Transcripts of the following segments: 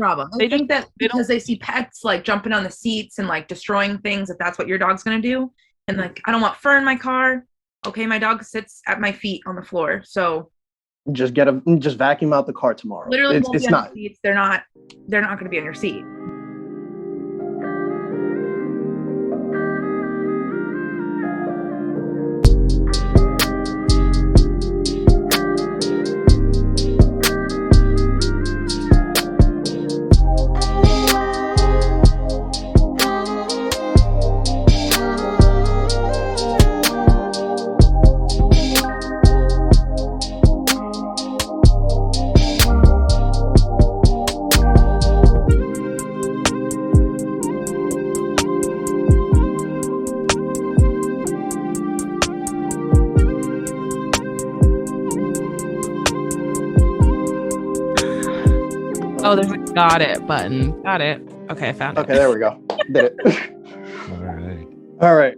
problem. They think that because they see pets like jumping on the seats and like destroying things, that that's what your dog's gonna do. And like, I don't want fur in my car. Okay, my dog sits at my feet on the floor, so just vacuum out the car tomorrow. Literally, it's not. Seats. They're not going to be on your seat. Oh, there's a got it button. Got it. Okay, I found it. Okay, there we go. Did it. All right.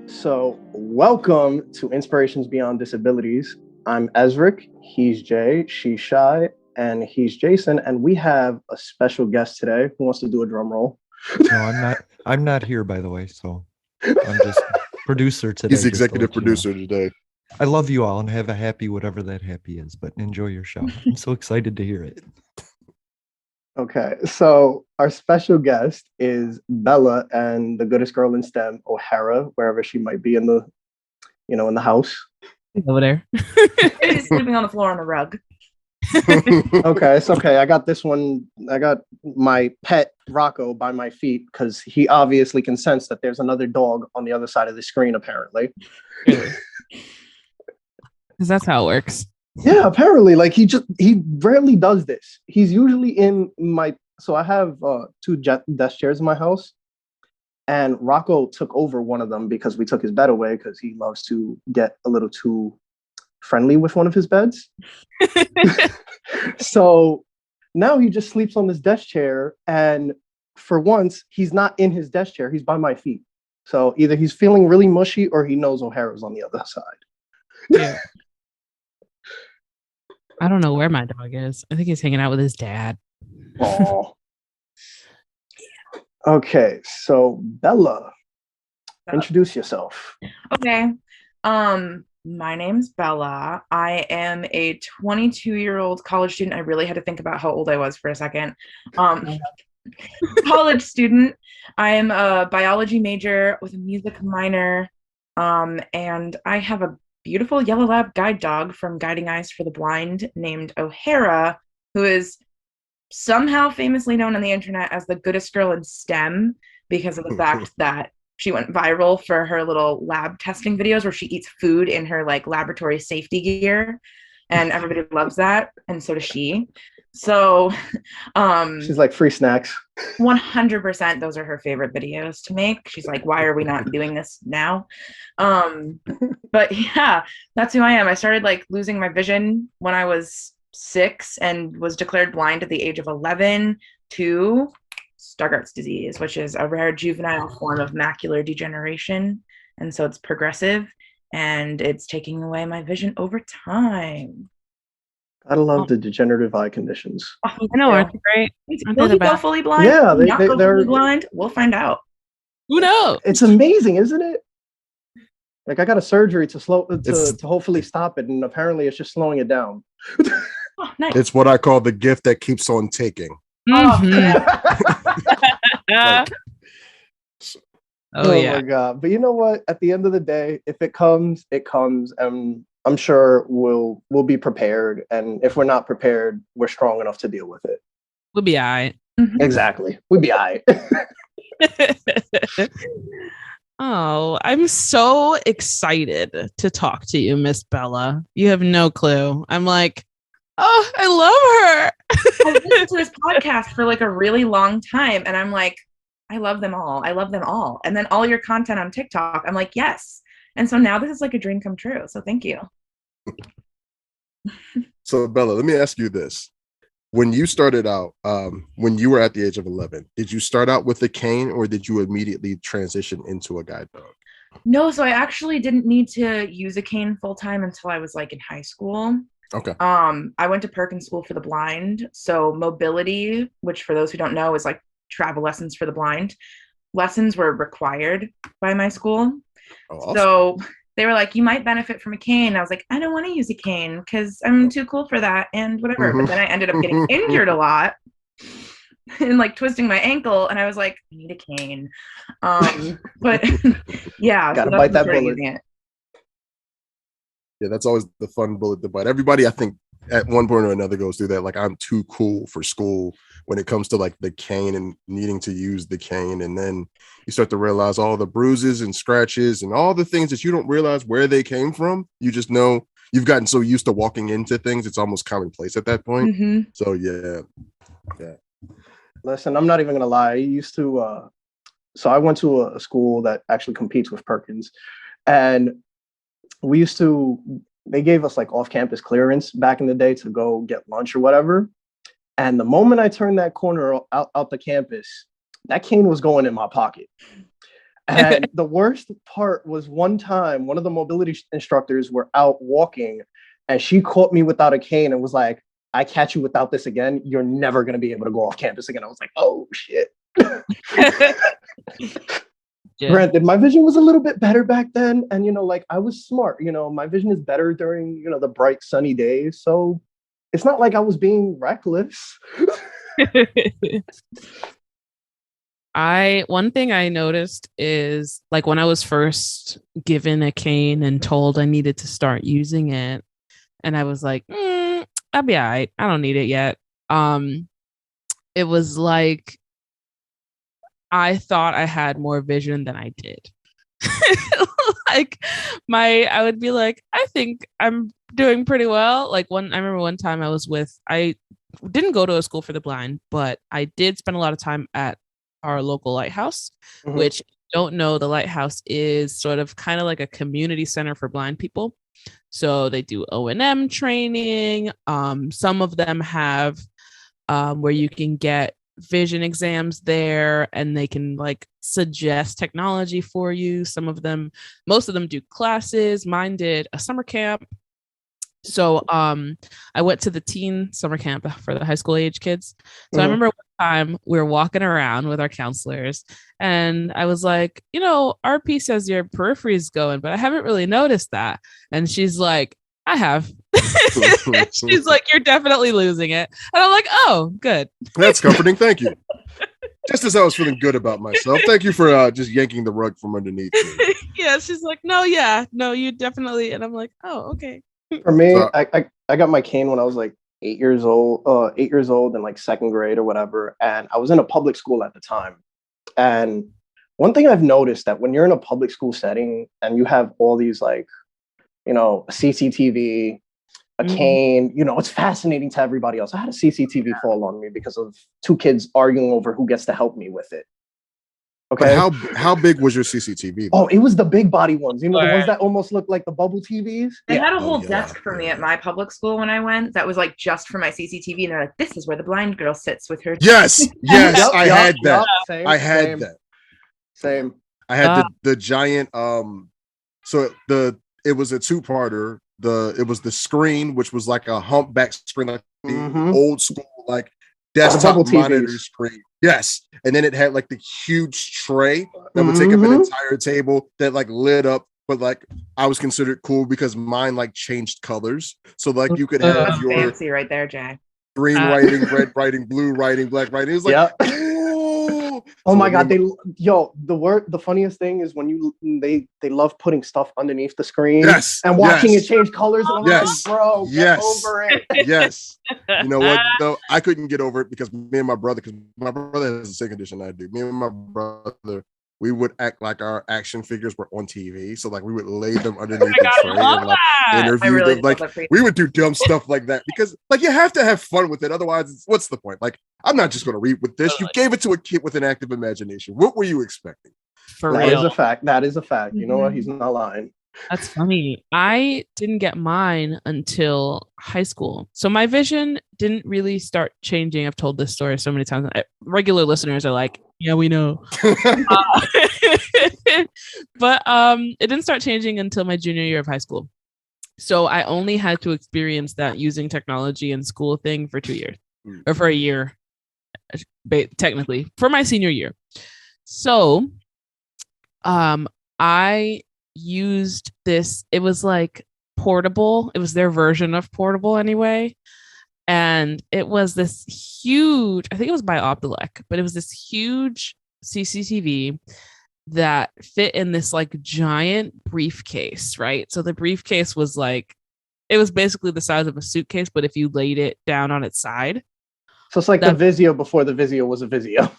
So, welcome to Inspirations Beyond Disabilities. I'm Ezric. He's Jay. She's Shy. And he's Jason. And we have a special guest today. Who wants to do a drum roll? No, I'm not here, by the way. So, I'm just producer today. He's executive producer today. I love you all and have a happy whatever that happy is, but enjoy your show. I'm so excited to hear it. Okay, so our special guest is Bella and the goodest girl in STEM, O'Hara, wherever she might be in the house. Over there. She's sleeping on the floor on the rug. Okay, it's okay. I got this one. I got my pet Rocco by my feet because he obviously can sense that there's another dog on the other side of the screen, apparently. Because that's how it works. Yeah, apparently. Like he rarely does this. He's usually in so I have two desk chairs in my house, and Rocco took over one of them because we took his bed away because he loves to get a little too friendly with one of his beds. So now he just sleeps on this desk chair, and for once he's not in his desk chair, he's by my feet. So either he's feeling really mushy or he knows O'Hara's on the other side. Yeah. I don't know where my dog is. I think he's hanging out with his dad. Oh. Okay, so Bella, introduce yourself. Okay. My name's Bella. I am a 22-year-old college student. I really had to think about how old I was for a second. College student. I am a biology major with a music minor. And I have a beautiful yellow lab guide dog from Guiding Eyes for the Blind named O'Hara, who is somehow famously known on the internet as the goodest girl in STEM because of the fact that she went viral for her little lab testing videos where she eats food in her like laboratory safety gear, and everybody loves that, and so does she. So she's like free snacks. 100% those are her favorite videos to make. She's like, why are we not doing this now? But yeah, that's who I am. I started like losing my vision when I was 6 and was declared blind at the age of 11 to Stargardt's disease, which is a rare juvenile form of macular degeneration. And so it's progressive and it's taking away my vision over time. I love the degenerative eye conditions. I know, aren't they great? Will he go fully blind? Yeah, they're fully blind. We'll find out. Who knows? It's amazing, isn't it? Like I got a surgery to hopefully stop it, and apparently it's just slowing it down. Oh, nice. It's what I call the gift that keeps on taking. Oh my God. But you know what? At the end of the day, if it comes, it comes. And I'm sure we'll be prepared. And if we're not prepared, we're strong enough to deal with it. We'll be all right. Exactly. We'll be all right. Oh, I'm so excited to talk to you, Miss Bella. You have no clue. I'm like, oh, I love her. I've listened to this podcast for like a really long time, and I'm like, I love them all. I love them all. And then all your content on TikTok, I'm like, yes. And so now this is like a dream come true. So thank you. So Bella, let me ask you this. When you started out, when you were at the age of 11, did you start out with a cane or did you immediately transition into a guide dog? No, so I actually didn't need to use a cane full time until I was like in high school. Okay. I went to Perkins School for the Blind. So mobility, which for those who don't know is like travel lessons for the blind, lessons were required by my school. Oh, awesome. So they were like, you might benefit from a cane. I was like, I don't want to use a cane because I'm too cool for that and whatever. But then I ended up getting injured a lot and like twisting my ankle. And I was like, I need a cane. But yeah, Gotta so bite that's that where bullet. using it. Yeah, that's always the fun bullet to bite. Everybody, I think, at one point or another goes through that. Like, I'm too cool for school when it comes to like the cane and needing to use the cane. And then you start to realize all the bruises and scratches and all the things that you don't realize where they came from. You just know you've gotten so used to walking into things, it's almost commonplace at that point. Mm-hmm. So yeah. Listen, I'm not even gonna lie. I used to. So I went to a school that actually competes with Perkins, and we used to. They gave us like off-campus clearance back in the day to go get lunch or whatever. And the moment I turned that corner out the campus, that cane was going in my pocket. And the worst part was one time, one of the mobility instructors were out walking, and she caught me without a cane and was like, I catch you without this again, you're never going to be able to go off campus again. I was like, oh, shit. Yeah. Granted, my vision was a little bit better back then. And, like I was smart. My vision is better during, the bright, sunny days. So it's not like I was being reckless. One thing I noticed is like when I was first given a cane and told I needed to start using it, and I was like, I'll be all right. I don't need it yet. It was like I thought I had more vision than I did. Like I would be like, I think I'm doing pretty well. Like I remember one time I didn't go to a school for the blind, but I did spend a lot of time at our local lighthouse, which don't know, the lighthouse is sort of kind of like a community center for blind people. So they do O&M training. Some of them have where you can get vision exams there, and they can like suggest technology for you. Most of them do classes. Mine did a summer camp. So I went to the teen summer camp for the high school age kids. So I remember one time we were walking around with our counselors, and I was like, RP says your periphery is going, but I haven't really noticed that. And she's like, I have. She's like, you're definitely losing it. And I'm like, oh, good. That's comforting. Thank you. Just as I was feeling good about myself. Thank you for just yanking the rug from underneath me. Yeah, she's like, no, you definitely. And I'm like, oh, okay. For me, so, I got my cane when I was like 8 years old in like second grade or whatever. And I was in a public school at the time. And one thing I've noticed that when you're in a public school setting and you have all these like, CCTV, a cane, it's fascinating to everybody else. I had a CCTV fall on me because of two kids arguing over who gets to help me with it. Okay. But how big was your CCTV? Oh, it was the big body ones. The ones that almost looked like the bubble TVs. They had a whole desk for me at my public school when I went. That was like just for my CCTV, and they're like, "This is where the blind girl sits with her." Yes, I had that. Same, I had that. Same. I had the giant. So it was a two-parter. It was the screen, which was like a humpback screen, like the old school, like desktop monitor screen. Yes. And then it had like the huge tray that would take up an entire table that like lit up, but like I was considered cool because mine like changed colors. So like you could have your fancy right there, Jay. Green writing, red writing, blue writing, black writing. It was like, oh my God. The funniest thing is when they love putting stuff underneath the screen and watching it change colors. And I'm like, bro, get over it. Yes. You know what? Though I couldn't get over it because me and my brother has the same condition I do. Me and my brother, we would act like our action figures were on TV. So like we would lay them underneath the tray and like interview them. Like we would do dumb stuff like that because like you have to have fun with it. Otherwise, what's the point? Like I'm not just going to read with this. You gave it to a kid with an active imagination. What were you expecting? That is a fact. That is a fact. You know what? He's not lying. That's funny. I didn't get mine until high school. So my vision didn't really start changing. I've told this story so many times. Regular listeners are like, yeah, we know. But it didn't start changing until my junior year of high school. So I only had to experience that using technology in school thing for 2 years or for a year, technically for my senior year. So I used this. It was like portable. It was their version of portable anyway. And it was this huge, I think it was by Optelec, but it was this huge CCTV that fit in this like giant briefcase, right? So the briefcase was like, it was basically the size of a suitcase, but if you laid it down on its side. So it's like the Vizio before the Vizio was a Vizio.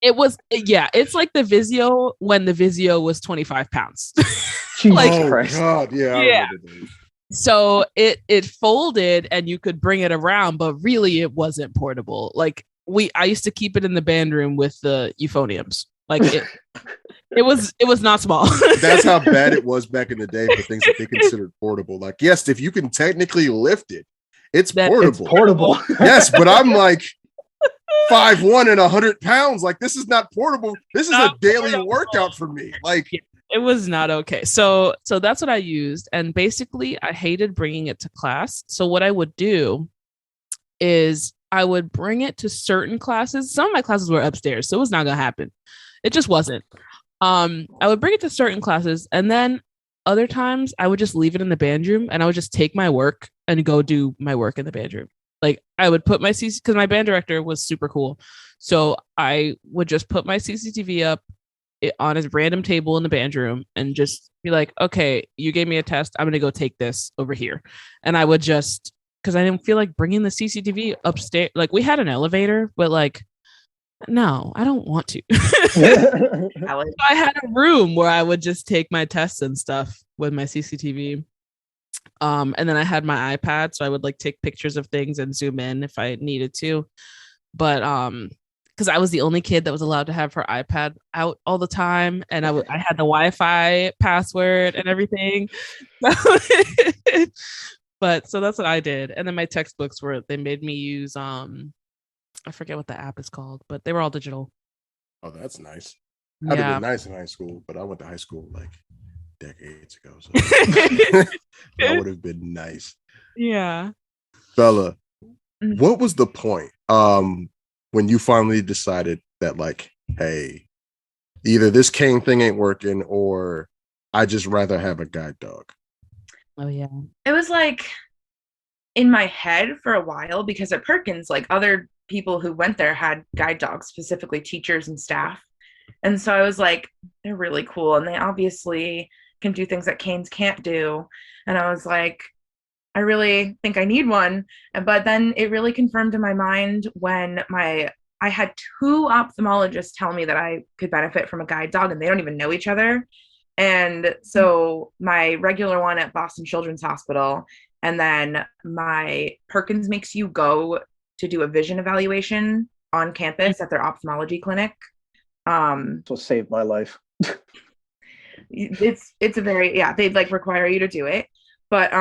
It was, yeah, it's like the Vizio when the Vizio was 25 pounds. Jesus Christ. God, yeah. So it folded and you could bring it around, but really it wasn't portable. Like I used to keep it in the band room with the euphoniums. Like it was not small. That's how bad it was back in the day for things that they considered portable. Like, yes, if you can technically lift it, it's portable. It's portable. Yes, but I'm like 5'1" and 100 pounds. Like, this is not portable. This is a daily workout for me. Like, it was not okay. So that's what I used. And basically I hated bringing it to class. So what I would do is I would bring it to certain classes. Some of my classes were upstairs, so it was not going to happen. It just wasn't. I would bring it to certain classes, and then other times I would just leave it in the band room and I would just take my work and go do my work in the band room. Like I would put my CC, because my band director was super cool. So I would just put my CCTV up on a random table in the band room and just be like, okay, you gave me a test. I'm going to go take this over here. And I would just, because I didn't feel like bringing the CCTV upstairs. Like we had an elevator, but like, no, I don't want to. So I had a room where I would just take my tests and stuff with my CCTV. And then I had my iPad, so I would like take pictures of things and zoom in if I needed to. But because I was the only kid that was allowed to have her iPad out all the time, and I had the Wi-Fi password and everything. But so that's what I did. And then my textbooks they made me use I forget what the app is called, but they were all digital. Oh, that's nice. I'd have been nice in high school, but I went to high school like decades ago. So that would have been nice. Yeah. Bella, what was the point when you finally decided that like, hey, either this cane thing ain't working or I just rather have a guide dog? Oh yeah. It was like in my head for a while, because at Perkins, like other people who went there had guide dogs, specifically teachers and staff. And so I was like, they're really cool. And they obviously can do things that canes can't do. And I was like, I really think I need one. But then it really confirmed in my mind when I had two ophthalmologists tell me that I could benefit from a guide dog, and they don't even know each other. And so my regular one at Boston Children's Hospital, and then my Perkins makes you go to do a vision evaluation on campus at their ophthalmology clinic. So saved my life. It's a very, they like require you to do it. But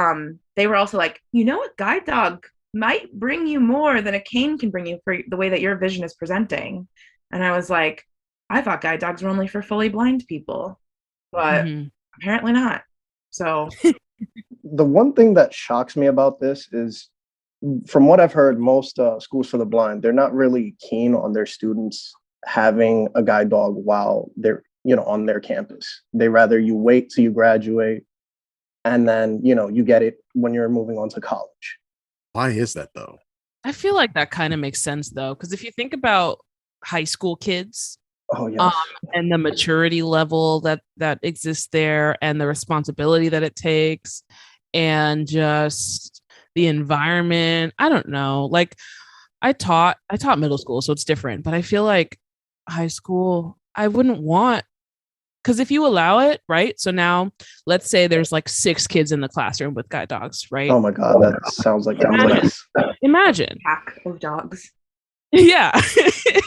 they were also like, a guide dog might bring you more than a cane can bring you for the way that your vision is presenting. And I was like, I thought guide dogs were only for fully blind people, but apparently not. So the one thing that shocks me about this is, from what I've heard, most schools for the blind, they're not really keen on their students having a guide dog while they're, on their campus. They rather you wait till you graduate and then, you get it when you're moving on to college. Why is that though? I feel like that kind of makes sense though, because if you think about high school kids, and the maturity level that exists there, and the responsibility that it takes, and just the environment, I don't know. Like I taught middle school, so it's different, but I feel like high school, I wouldn't want, because if you allow it, right? So now let's say there's like 6 kids in the classroom with guide dogs, right? Oh my God, that sounds like imagine pack of dogs. Yeah,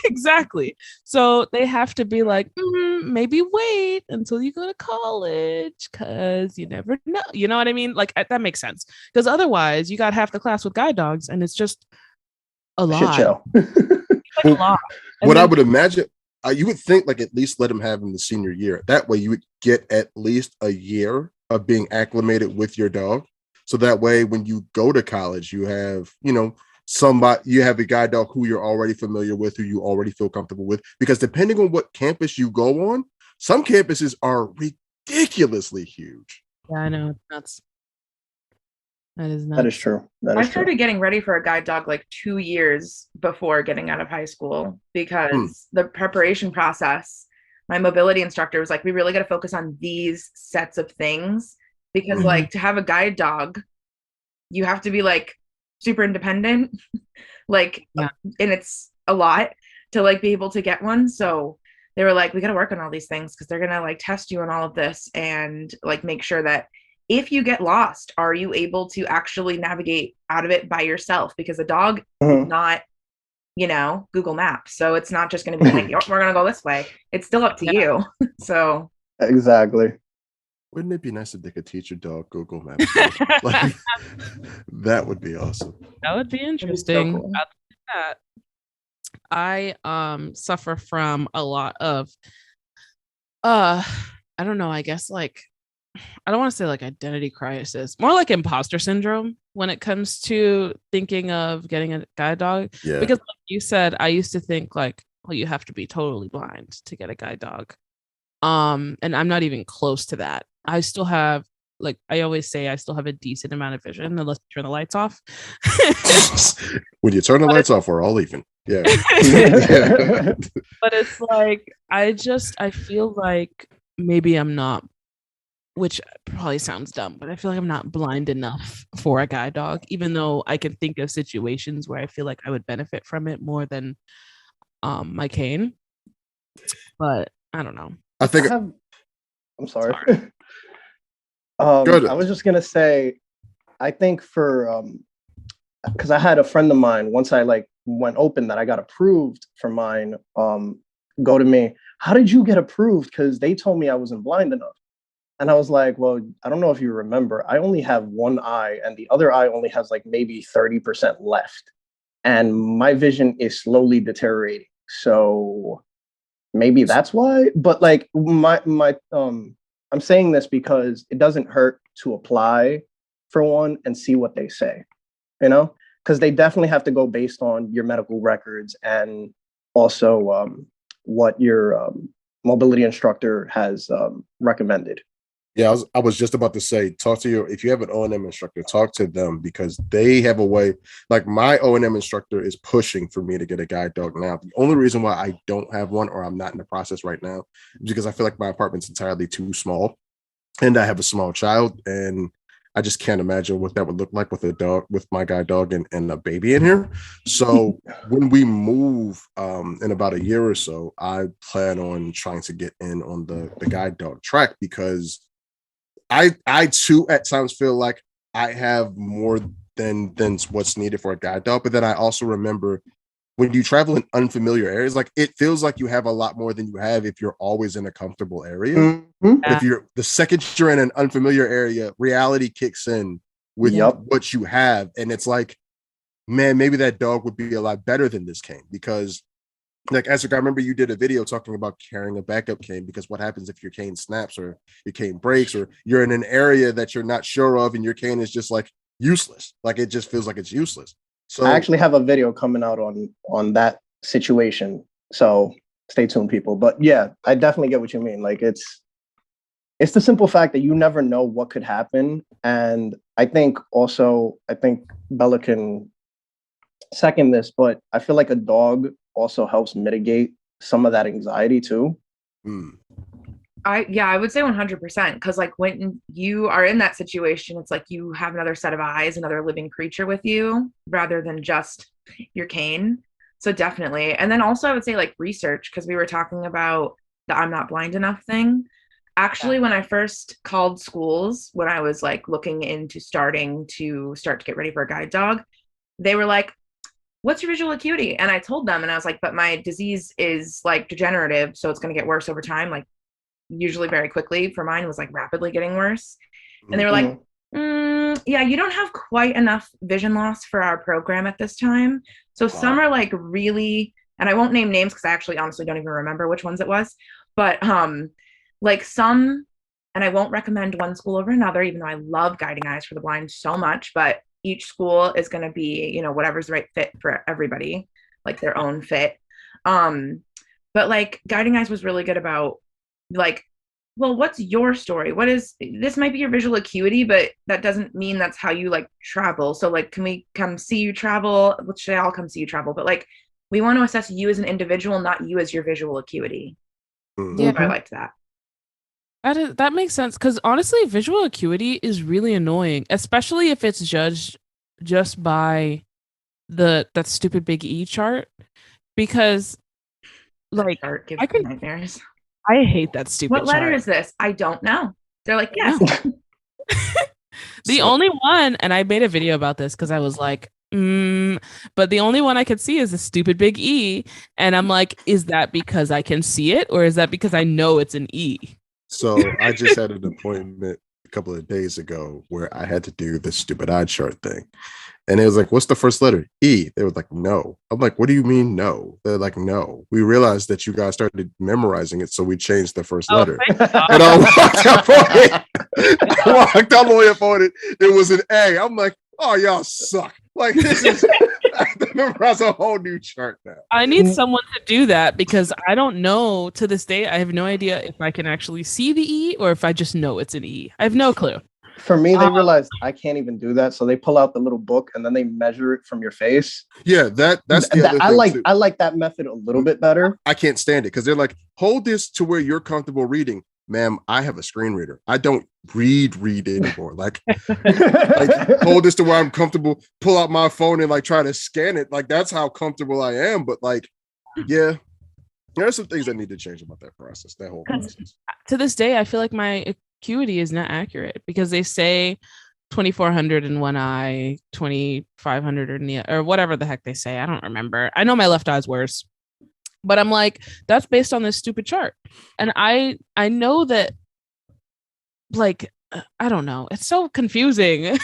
exactly. So they have to be like, maybe wait until you go to college, because you never know. You know what I mean? Like that makes sense, because otherwise you got half the class with guide dogs, and it's just a lot. Shit show. Like a lot. What I would imagine, you would think like at least let them have in the senior year. That way you would get at least a year of being acclimated with your dog. So that way, when you go to college, you have, you have a guide dog who you're already familiar with, who you already feel comfortable with. Because depending on what campus you go on, some campuses are ridiculously huge. Yeah, I know. That is That is nuts. true. That I is true. started getting ready for a guide dog like 2 years before getting out of high school because the preparation process, my mobility instructor was like, we really got to focus on these sets of things because like to have a guide dog, you have to be like super independent, like, Yeah. and it's a lot to like be able to get one. So they were like, we got to work on all these things because they're going to like test you on all of this and like make sure that if you get lost, are you able to actually navigate out of it by yourself? Because a dog is not, Google Maps. So it's not just going to be like, we're going to go this way. It's still up to you. So exactly. Wouldn't it be nice if they could teach your dog Google Maps? Like, that would be awesome. That would be interesting. So cool. That. I suffer from a lot of I don't know, I guess like I don't want to say like identity crisis, more like imposter syndrome when it comes to thinking of getting a guide dog. Yeah. Because like you said, I used to think like, well, you have to be totally blind to get a guide dog. And I'm not even close to that. I still have, like I always say, I still have a decent amount of vision unless you turn the lights off. When you turn the lights off, we're all even. Yeah. But it's like I feel like maybe I'm not, which probably sounds dumb, but I feel like I'm not blind enough for a guide dog, even though I can think of situations where I feel like I would benefit from it more than my cane. But I don't know. I'm sorry. Good. I was just gonna say, I think for because I had a friend of mine, once I like went open that I got approved for mine, go to me, how did you get approved? Because they told me I wasn't blind enough. And I was like, well, I don't know if you remember, I only have one eye and the other eye only has like maybe 30% left. And my vision is slowly deteriorating. So maybe that's why. But like I'm saying this because it doesn't hurt to apply for one and see what they say, because they definitely have to go based on your medical records and also what your mobility instructor has recommended. Yeah, I was just about to say, if you have an O&M instructor, talk to them because they have a way, like my O&M instructor is pushing for me to get a guide dog now. The only reason why I don't have one or I'm not in the process right now is because I feel like my apartment's entirely too small and I have a small child and I just can't imagine what that would look like with a dog, with my guide dog and a baby in here. So when we move in about a year or so, I plan on trying to get in on the guide dog track because I too at times feel like I have more than what's needed for a guide dog. But then I also remember when you travel in unfamiliar areas, like it feels like you have a lot more than you have if you're always in a comfortable area. Mm-hmm. If you're the second you're in an unfamiliar area, reality kicks in with what you have. And it's like, man, maybe that dog would be a lot better than this cane because like Ezra, I remember you did a video talking about carrying a backup cane because what happens if your cane snaps or your cane breaks or you're in an area that you're not sure of and your cane is just like useless. Like it just feels like it's useless. So I actually have a video coming out on that situation. So stay tuned, people. But yeah, I definitely get what you mean. Like it's the simple fact that you never know what could happen. And I think Bella can second this, but I feel like a dog also helps mitigate some of that anxiety too. I would say 100% because like when you are in that situation, it's like you have another set of eyes, another living creature with you rather than just your cane. So definitely. And then also I would say like research because we were talking about the I'm not blind enough thing. Actually, when I first called schools, when I was like looking into starting to get ready for a guide dog, they were like, what's your visual acuity? And I told them, and I was like, but my disease is like degenerative, so it's going to get worse over time, like usually very quickly. For mine, it was like rapidly getting worse. And they were like, yeah, you don't have quite enough vision loss for our program at this time. So some are like really, and I won't name names because I actually honestly don't even remember which ones it was, but like some, and I won't recommend one school over another, even though I love Guiding Eyes for the Blind so much, but each school is going to be, you know, whatever's the right fit for everybody, like their own fit. But like Guiding Eyes was really good about like, well, what's your story? What is this? Might be your visual acuity, but that doesn't mean that's how you like travel. So like, can we come see you travel? Which they all come see you travel, but like, we want to assess you as an individual, not you as your visual acuity. Yeah. I liked that. That makes sense, because honestly, visual acuity is really annoying, especially if it's judged just by that stupid big E chart. Because like Chart gives I me can nightmares. I hate that stupid What letter chart. is this? I don't know. They're like, yes. The only one, and I made a video about this because I was like, but the only one I could see is a stupid big E. And I'm like, is that because I can see it, or is that because I know it's an E? So I just had an appointment a couple of days ago where I had to do the stupid eye chart thing. And it was like, what's the first letter? E. They were like, no. I'm like, what do you mean no? They're like, no. We realized that you guys started memorizing it, so we changed the first letter. And I walked up on it. I walked all the way up on it. It was an A. I'm like, oh, y'all suck. Like, this is, I have to memorize a whole new chart now. I need someone to do that, because I don't know, to this day, I have no idea if I can actually see the E or if I just know it's an E. I have no clue. For me, they realized I can't even do that, so they pull out the little book and then they measure it from your face. Yeah, that's the other thing too. I like that method a little bit better. I can't stand it because they're like, hold this to where you're comfortable reading. Ma'am, I have a screen reader. I don't read anymore. Like hold this to where I'm comfortable, pull out my phone and like try to scan it. Like that's how comfortable I am. But like, yeah, there are some things that need to change about that process, that whole process. To this day, I feel like my acuity is not accurate, because they say 2400 in one eye, 2500 in the, or whatever the heck they say. I don't remember. I know my left eye's worse. But I'm like, that's based on this stupid chart. And I know that, like, I don't know. It's so confusing. I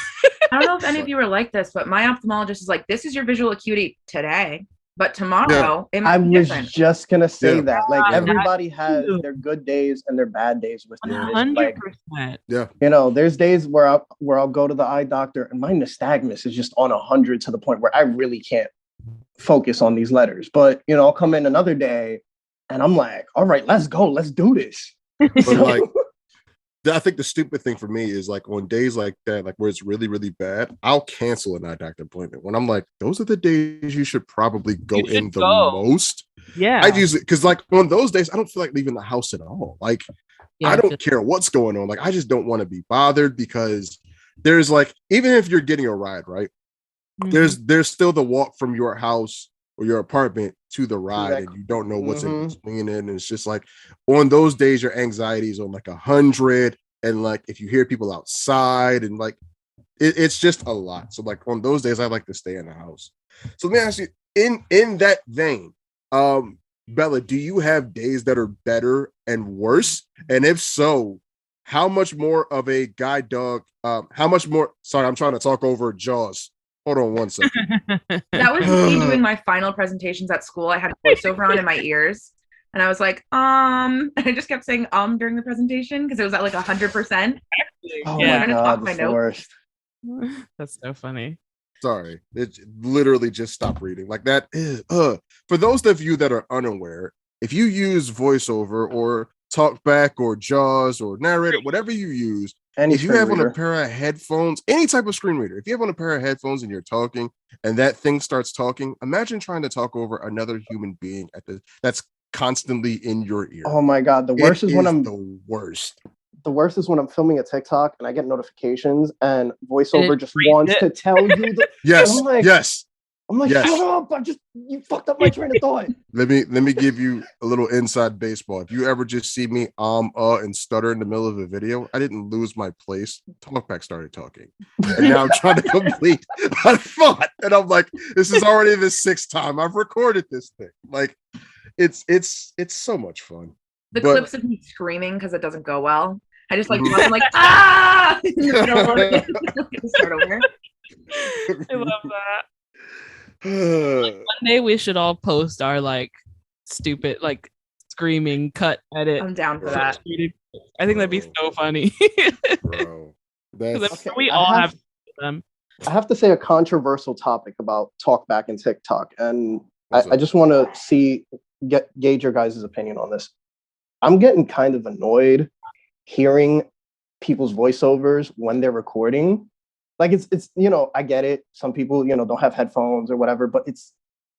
don't know if any of you are like this, but my ophthalmologist is like, this is your visual acuity today, but tomorrow it might be different. Just going to say that. Like, everybody has their good days and their bad days with their vision. 100%. Yeah. You know, there's days where I'll go to the eye doctor and my nystagmus is just on 100 to the point where I really can't focus on these letters. But you know, I'll come in another day and I'm like, all right, let's go, let's do this. But like, I think the stupid thing for me is like on days like that, like where it's really, really bad, I'll cancel an eye doctor appointment when I'm like, those are the days you should probably go in the most. Yeah, I use it because like on those days, I don't feel like leaving the house at all. Like, I don't care what's going on. Like, I just don't want to be bothered, because there's like, even if you're getting a ride, right? Mm-hmm. There's still the walk from your house or your apartment to the ride, and you don't know what's in between it. And it's just like on those days, your anxiety is on like 100, and like if you hear people outside, and like it's just a lot. So like on those days, I like to stay in the house. So let me ask you, in that vein, Bella, do you have days that are better and worse? And if so, how much more of a guide dog? How much more? Sorry, I'm trying to talk over Jaws. Hold on one second. That was me doing my final presentations at school. I had a voiceover on in my ears. And I was like, and I just kept saying during the presentation because it was at like 100%. Oh my God, that's the worst. That's so funny. Sorry. It literally just stopped reading. Like that. For those of you that are unaware, if you use voiceover or talkback or Jaws or narrator, whatever you use, if you have on a pair of headphones, any type of screen reader, if you have on a pair of headphones and you're talking and that thing starts talking, imagine trying to talk over another human being that's constantly in your ear. Oh my God. The worst is when I'm the worst. The worst is when I'm filming a TikTok and I get notifications and voiceover just wants to tell you. I'm like, shut up! You fucked up my train of thought. Let me give you a little inside baseball. If you ever just see me and stutter in the middle of a video, I didn't lose my place. Talkback started talking, and now I'm trying to complete my thought, and I'm like, this is already the 6th time I've recorded this thing. Like, it's so much fun. Clips of me screaming because it doesn't go well. I just like I'm like ah. Start over. I love that. Like, one day we should all post our like stupid like screaming cut edit. I'm down for that. I think that'd be Bro. so funny. Bro. Because That's we all have them. I have to say a controversial topic about talkback and TikTok, and What's I up? just want to gauge your guys' opinion on this. I'm getting kind of annoyed hearing people's voiceovers when they're recording. Like it's I get it. Some people don't have headphones or whatever, but it's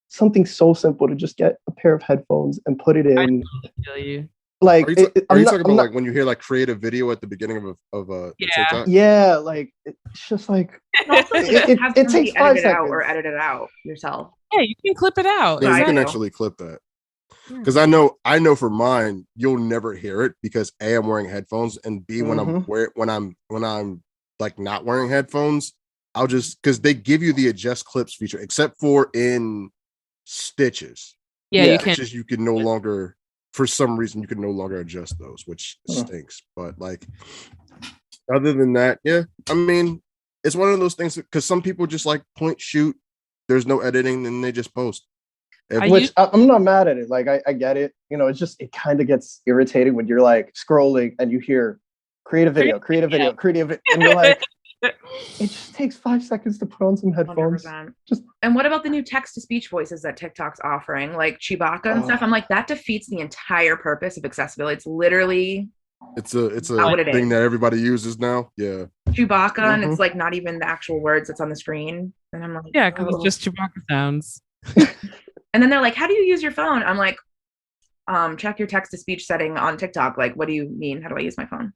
something so simple to just get a pair of headphones and put it I in. feel you. Like, Are you talking about like when you hear like creative video at the beginning of a Yeah. TikTok? yeah, like it's just like Also, it takes 5 seconds. edit it out yourself. Yeah, you can clip it out. Yeah, you I can do. actually clip that. Because I know for mine, you'll never hear it because A, I'm wearing headphones, and B, when I'm like not wearing headphones, I'll just because they give you the adjust clips feature, except for in Stitches. Yeah, Yeah. you can. Stitches you can no longer, for some reason, you can no longer adjust those, which stinks. But like, other than that, yeah, I mean, it's one of those things because some people just like point shoot. There's no editing, and they just post. I'm not mad at it. Like I get it. It's just it kind of gets irritating when you're like scrolling and you hear create a video, and you're like, it just takes 5 seconds to put on some headphones. 100%. And what about the new text-to-speech voices that TikTok's offering, like Chewbacca and stuff? I'm like, that defeats the entire purpose of accessibility. It's literally it's a thing that everybody uses now. Yeah, Chewbacca, and it's like not even the actual words that's on the screen. And I'm like, yeah, because it's just Chewbacca sounds. And then they're like, how do you use your phone? I'm like, check your text-to-speech setting on TikTok. Like, what do you mean? How do I use my phone?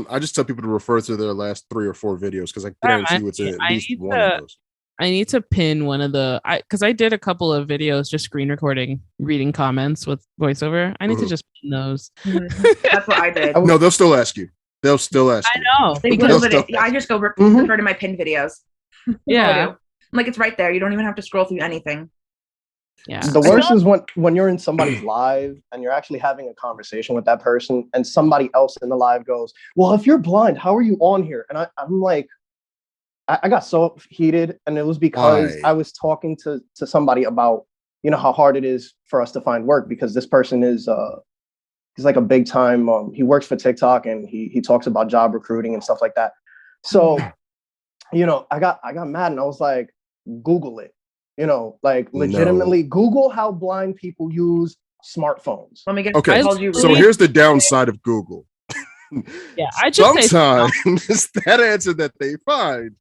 I just tell people to refer to their last 3 or 4 videos because I guarantee you it's in at least one of those. I need to pin one of the because I did a couple of videos just screen recording, reading comments with voiceover. I need to just pin those. That's what I did. No, they'll still ask you. They'll still ask you. I know. I just go refer to my pinned videos. Yeah. I'm like, it's right there. You don't even have to scroll through anything. Yeah. The worst is when you're in somebody's live and you're actually having a conversation with that person and somebody else in the live goes, well, if you're blind, how are you on here? And I'm like, I got so heated, and it was because I was talking to somebody about, how hard it is for us to find work, because this person is he's like a big time, he works for TikTok, and he talks about job recruiting and stuff like that. So, I got mad, and I was like, Google it. Like legitimately Google how blind people use smartphones. Let me get so here's the downside of Google. Yeah, I just sometimes that answer that they find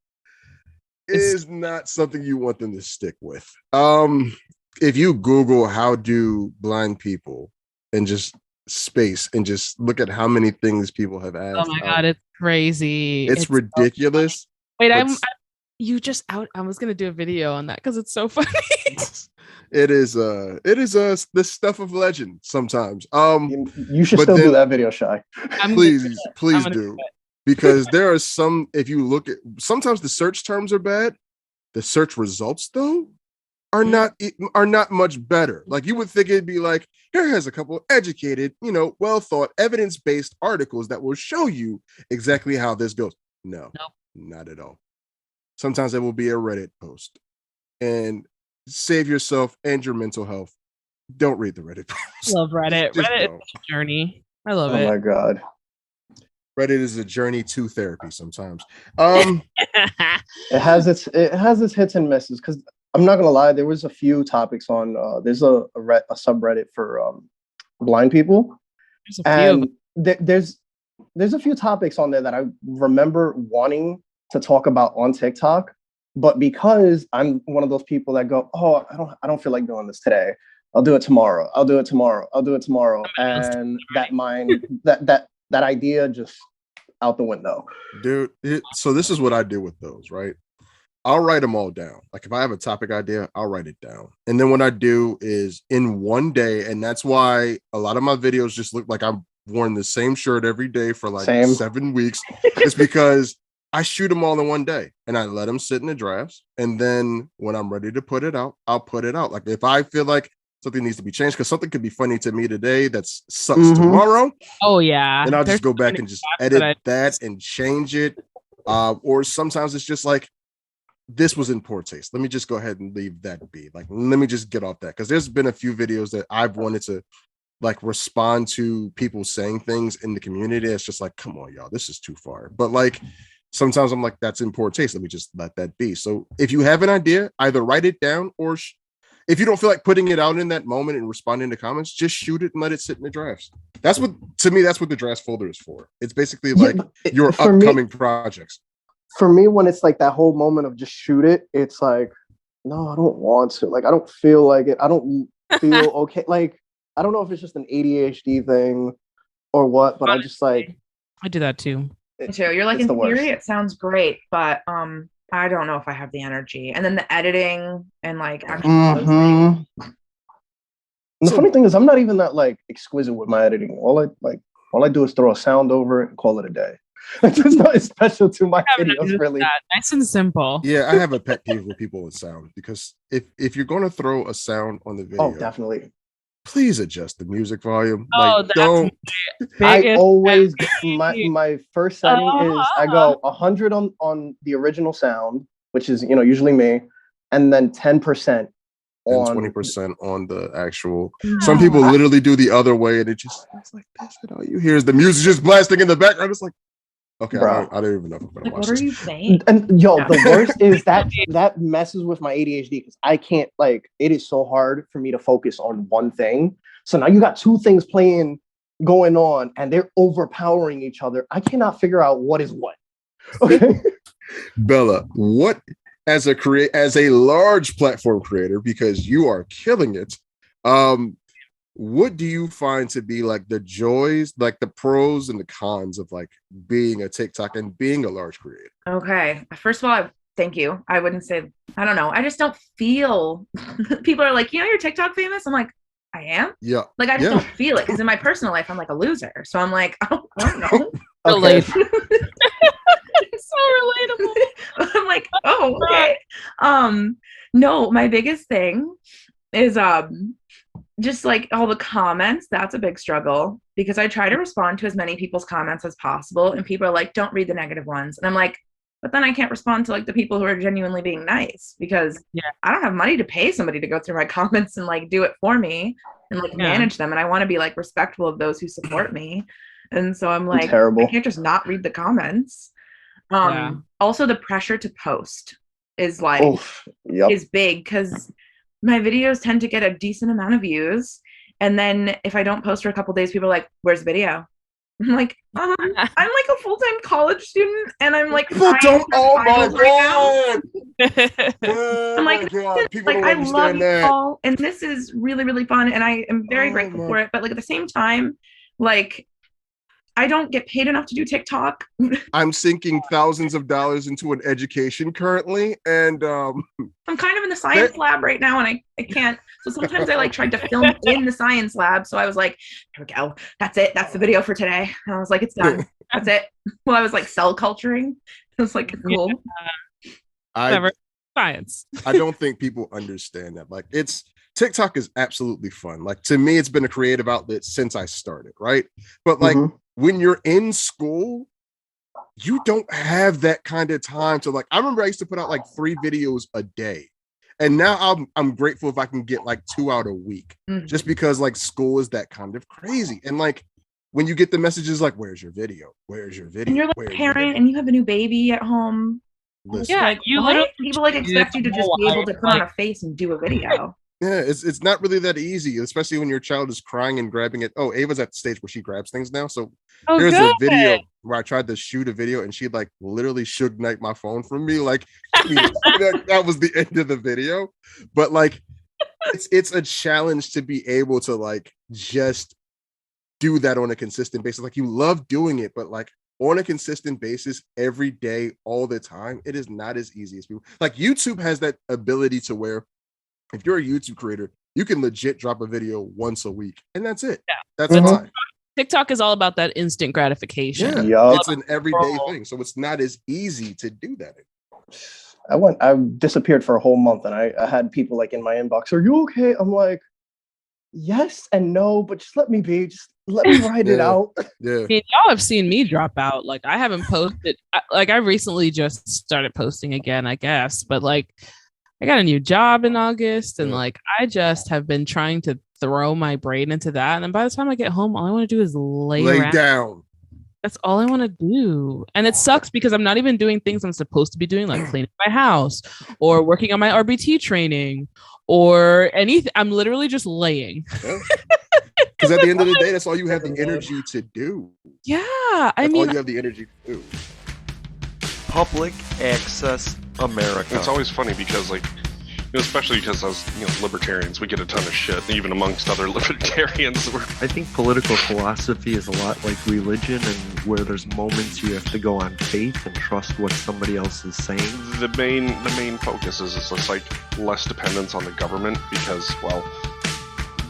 is not something you want them to stick with. If you Google how do blind people and just space and just look at how many things people have asked. Oh my god, it's crazy. It's ridiculous. So wait, you just out. I was gonna do a video on that because it's so funny. It is the stuff of legend sometimes. You should still do that video, Shy. Please do. Because there are some, if you look at, sometimes the search terms are bad. The search results though are not much better. Like you would think it'd be like, here has a couple of educated, well thought, evidence-based articles that will show you exactly how this goes. No, not at all. Sometimes it will be a Reddit post. And save yourself and your mental health. Don't read the Reddit post. Love Reddit. Reddit is a journey. I love it. Oh my god. Reddit is a journey to therapy sometimes. It has its hits and misses, because I'm not gonna lie, there was a few topics on there's a subreddit for blind people. There's a few topics on there that I remember wanting to talk about on TikTok, but because I'm one of those people that go, oh, I don't feel like doing this today. I'll do it tomorrow. And that idea just out the window. Dude, so this is what I do with those, right? I'll write them all down. Like if I have a topic idea, I'll write it down. And then what I do is in one day, and that's why a lot of my videos just look like I've worn the same shirt every day for like 7 weeks. It's because I shoot them all in one day and I let them sit in the drafts. And then when I'm ready to put it out, I'll put it out. Like if I feel like something needs to be changed, because something could be funny to me today that sucks tomorrow. Oh yeah. And I'll just go back and just edit that and change it. Or sometimes it's just like, this was in poor taste. Let me just go ahead and leave that be. Like, let me just get off that. Because there's been a few videos that I've wanted to like respond to people saying things in the community. It's just like, come on, y'all, this is too far. But like sometimes I'm like, that's in poor taste. Let me just let that be. So if you have an idea, either write it down or if you don't feel like putting it out in that moment and responding to comments, just shoot it and let it sit in the drafts. That's what the drafts folder is for. It's basically like your upcoming projects. For me, when it's like that whole moment of just shoot it, it's like, no, I don't want to. Like, I don't feel like it. I don't feel okay. Like, I don't know if it's just an ADHD thing or what, but I just like. I do that too. Me too. You're like, in theory, it sounds great, but I don't know if I have the energy. And then the editing and like actually. The funny thing is, I'm not even that like exquisite with my editing. All I do is throw a sound over it and call it a day. Like, there's nothing special to my videos, really. Nice and simple. Yeah, I have a pet peeve with people with sound, because if you're going to throw a sound on the video, definitely, please adjust the music volume. Don't. I always my first setting is I go 100 on the original sound, which is usually me, and then 10%. And 20% on the actual. Some people literally do the other way, and it's like this, and all you hear is the music just blasting in the background. It's like, okay, I don't even know if I'm gonna watch what this. Are you saying? And the worst is that messes with my ADHD, because I can't, like, it is so hard for me to focus on one thing. So now you got two things going on, and they're overpowering each other. I cannot figure out what is what. Okay, Bella, what? As a large platform creator, because you are killing it, what do you find to be like the joys, like the pros and the cons of like being a TikTok and being a large creator? Okay, first of all, thank you. I wouldn't say, I don't know, I just don't feel. People are like, you're TikTok famous. I'm like, I am. Yeah. Like, I just don't feel it, because in my personal life I'm like a loser. So I'm like, I don't know. Okay. It's so relatable. I'm like, oh, okay. No, my biggest thing is just like all the comments. That's a big struggle, because I try to respond to as many people's comments as possible, and people are like, don't read the negative ones. And I'm like, but then I can't respond to like the people who are genuinely being nice, because I don't have money to pay somebody to go through my comments and like do it for me and like manage them. And I want to be like respectful of those who support me. And so I'm like, I can't just not read the comments. Also, the pressure to post is like is big, because my videos tend to get a decent amount of views, and then if I don't post for a couple days, people are like, where's the video? I'm like, I'm like a full-time college student, and I'm like, people don't. Oh my god! I'm like, I love you all, and this is really, really fun, and I am very grateful for it. But like at the same time, like, I don't get paid enough to do TikTok. I'm sinking thousands of dollars into an education currently, and I'm kind of in the science lab right now, and I can't. So sometimes I like tried to film in the science lab. So I was like, here we go. That's it. That's the video for today. And I was like, it's done. That's it. Well, I was like cell culturing. It was like cool. Science. I don't think people understand that. Like, TikTok is absolutely fun. Like, to me, it's been a creative outlet since I started, right? But like when you're in school, you don't have that kind of time to like. I remember I used to put out like 3 videos a day, and now I'm grateful if I can get like 2 out a week, just because like school is that kind of crazy. And like when you get the messages like, "Where's your video? Where's your video?" And you're like a parent, and you have a new baby at home. Listen, like, people like expect you to just be able to put on a face and do a video. Yeah, it's not really that easy, especially when your child is crying and grabbing it. Oh, Ava's at the stage where she grabs things now. So there's a video where I tried to shoot a video, and she like literally Suge Knight my phone from me. Like, that was the end of the video. But like, it's a challenge to be able to like just do that on a consistent basis. Like, you love doing it, but like on a consistent basis every day, all the time, it is not as easy as people. Like, YouTube has that ability to where if you're a YouTube creator, you can legit drop a video once a week, and that's it. Yeah. That's fine. TikTok is all about that instant gratification. Yeah, it's an everyday thing, so it's not as easy to do that anymore. I disappeared for a whole month, and I had people like in my inbox, "Are you okay?" I'm like, yes and no, but just let me be. Just let me write it out. Yeah. I mean, y'all have seen me drop out. Like, I haven't posted. I recently just started posting again, I guess, but like, I got a new job in August, and Yeah. like I just have been trying to throw my brain into that. And by the time I get home, all I want to do is lay Lay around. down. That's all I want to do. And it sucks because I'm not even doing things I'm supposed to be doing, like cleaning my house or working on my RBT training or anything. I'm literally just laying. Because at the end of the day, that's all you have the energy to do. Yeah. That's all you have the energy to do. Public Access America. It's always funny because, like, especially because as libertarians, we get a ton of shit, even amongst other libertarians. I think political philosophy is a lot like religion, and where there's moments you have to go on faith and trust what somebody else is saying. The main focus is just like less dependence on the government because, well,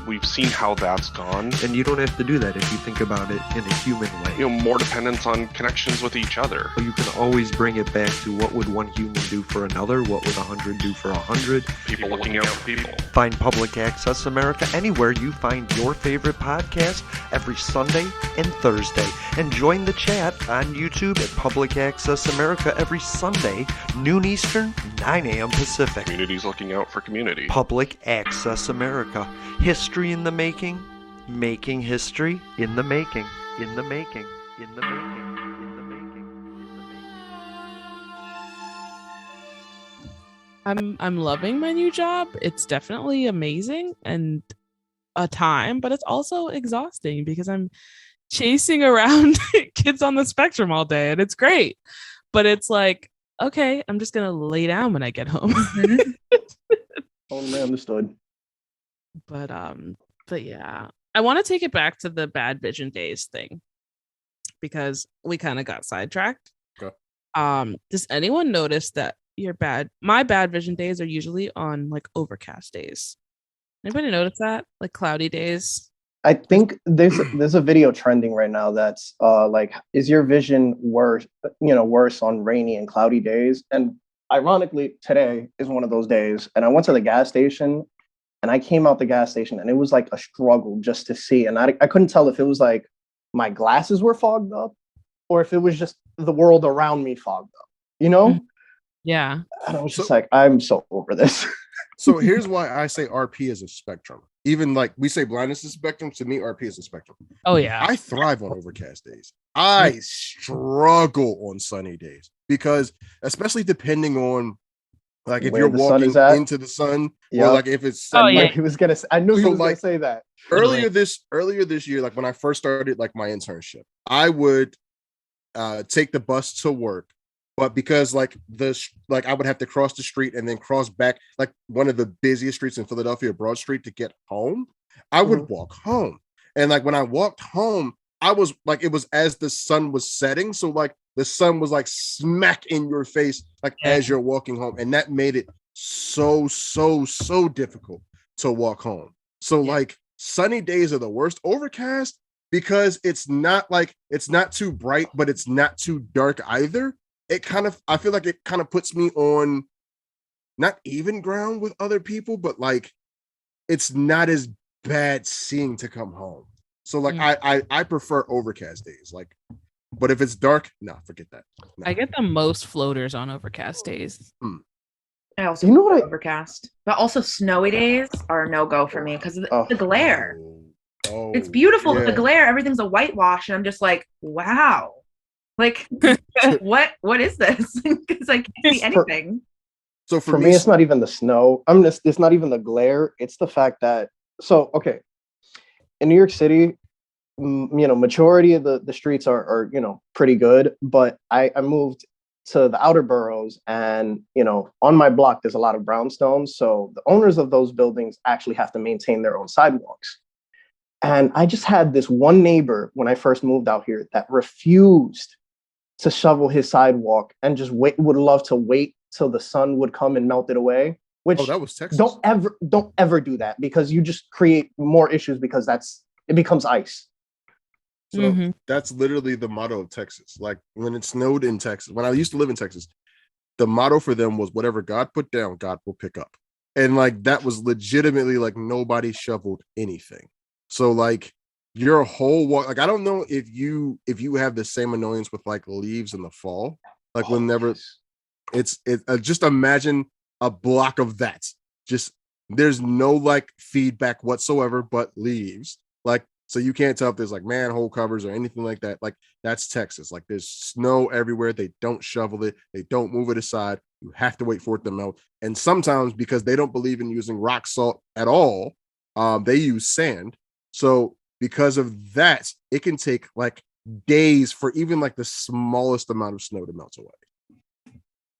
we've seen how that's gone. And you don't have to do that if you think about it in a human way. More dependence on connections with each other. You can always bring it back to what would one human do for another? What would 100 do for 100? People looking out for people. Find Public Access America anywhere you find your favorite podcast every Sunday and Thursday. And join the chat on YouTube at Public Access America every Sunday, noon Eastern, 9 a.m. Pacific. Communities looking out for community. Public Access America. History in the making, making history in the making, in the making, in the making, in the making, in the making. I'm loving my new job. It's definitely amazing and a time, but it's also exhausting because I'm chasing around kids on the spectrum all day, and it's great. But it's like, okay, I'm just gonna lay down when I get home. Totally understood. But yeah, I want to take it back to the bad vision days thing because we kind of got sidetracked. Okay. Does anyone notice that my bad vision days are usually on like overcast days? Anybody notice that? Like cloudy days? I think there's a video trending right now that's like, is your vision worse on rainy and cloudy days? And ironically, today is one of those days. And I went to the gas station and I came out the gas station and it was like a struggle just to see. And I couldn't tell if it was like my glasses were fogged up or if it was just the world around me fogged up, Yeah. And I was just like, I'm so over this. So here's why I say RP is a spectrum. Even like we say blindness is a spectrum, to me, RP is a spectrum. Oh, yeah. I thrive on overcast days. I struggle on sunny days because, especially depending on like if Where you're the sun walking is at. into the sun, Yeah. or like if it's Oh, yeah. Like he was gonna. I knew he So, was like, gonna say that. earlier this year, like when I first started like my internship, I would take the bus to work, but because like I would have to cross the street and then cross back like one of the busiest streets in Philadelphia, Broad Street, to get home, I would walk home. And like when I walked home, I was like, it was as the sun was setting, so like the sun was like smack in your face like as you're walking home, and that made it so difficult to walk home. So like sunny days are the worst. Overcast, because it's not too bright, but it's not too dark either. I feel like it kind of puts me on not even ground with other people, but like it's not as bad seeing to come home. So like I prefer overcast days. Like, but if it's dark, no, forget that. No. I get the most floaters on overcast days. I also overcast, but also snowy days are a no-go for me because of the glare. Oh, it's beautiful, yeah. but the glare, everything's a whitewash, and I'm just like, wow, like what is this? Because I can't see anything. So for me, it's not even the snow. It's not even the glare. It's the fact that okay, in New York City, majority of the streets are pretty good, but I moved to the outer boroughs, and on my block there's a lot of brownstones, so the owners of those buildings actually have to maintain their own sidewalks. And I just had this one neighbor when I first moved out here that refused to shovel his sidewalk and just would love to wait till the sun would come and melt it away. Which that was Texas. Don't ever do that, because you just create more issues, because it becomes ice. So that's literally the motto of Texas. Like when it snowed in Texas, when I used to live in Texas, the motto for them was whatever God put down, God will pick up. And like that was legitimately like nobody shoveled anything. So like your whole walk, like I don't know if you have the same annoyance with like leaves in the fall. Like whenever it's just imagine a block of that. Just there's no like feedback whatsoever, but leaves. Like, so you can't tell if there's like manhole covers or anything like that. Like, that's Texas. Like, there's snow everywhere. They don't shovel it. They don't move it aside. You have to wait for it to melt. And sometimes, because they don't believe in using rock salt at all, they use sand. So because of that, it can take like days for even like the smallest amount of snow to melt away.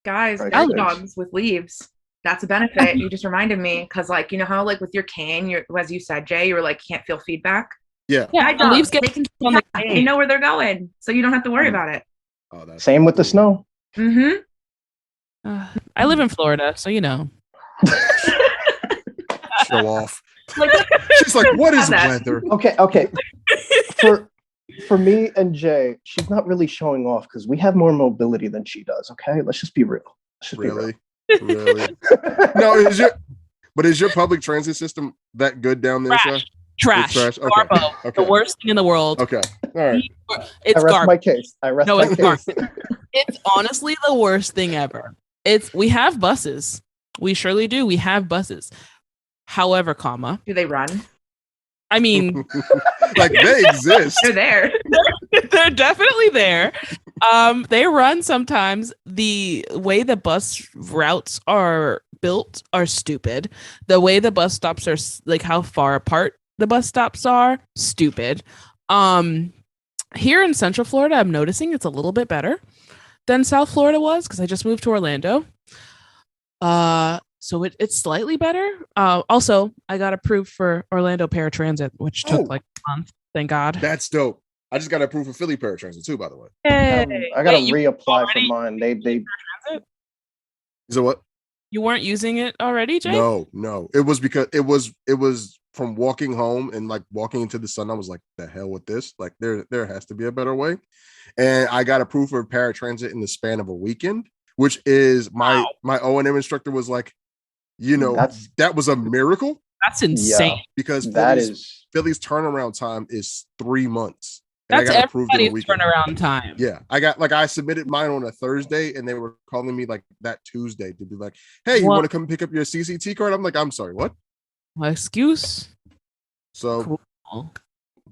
Guys, Right. guide dogs with leaves. That's a benefit. You just reminded me, because like, you know how like with your cane, you're, as you said, Jay, you were like, can't feel feedback. Yeah. Guide the dogs, leaves get they can on the they know where they're going, so you don't have to worry about it. Oh, that's Same with the snow. Mm-hmm. I live in Florida, so you know. show off. Like, She's like, what is that. weather? Okay. For me and Jay, she's not really showing off because we have more mobility than she does. Okay, let's just be real. Really? No, is your public transit system that good down there, Shay? Trash. Trash. Okay. Garbo. Okay. The worst thing in the world. Okay. All right. It's I rest my garbage. case. No, it's garbage. It's honestly the worst thing ever. We have buses. We surely do. We have buses. However, do they run? I mean, like they exist. They're there. They're definitely there. They run sometimes. The way the bus routes are built are stupid. The way the bus stops are like how far apart the bus stops are stupid. Here in Central Florida, I'm noticing it's a little bit better than South Florida was because I just moved to Orlando. So it's slightly better. Also, I got approved for Orlando Paratransit, which took like a month. Thank God. That's dope. I just got approved for Philly Paratransit too, by the way. I gotta reapply for mine. They So what? You weren't using it already, Jay? No. It was because it was from walking home and like walking into the sun. I was like, the hell with this? Like there has to be a better way. And I got approved for paratransit in the span of a weekend, which is my O&M instructor was like, you know, that was a miracle. That's insane. Yeah, because Philly's turnaround time is 3 months. That's everybody's turnaround time. Yeah. I submitted mine on a Thursday and they were calling me like that Tuesday to be like, hey, you want to come pick up your CCT card? I'm like, I'm sorry, what? My excuse. So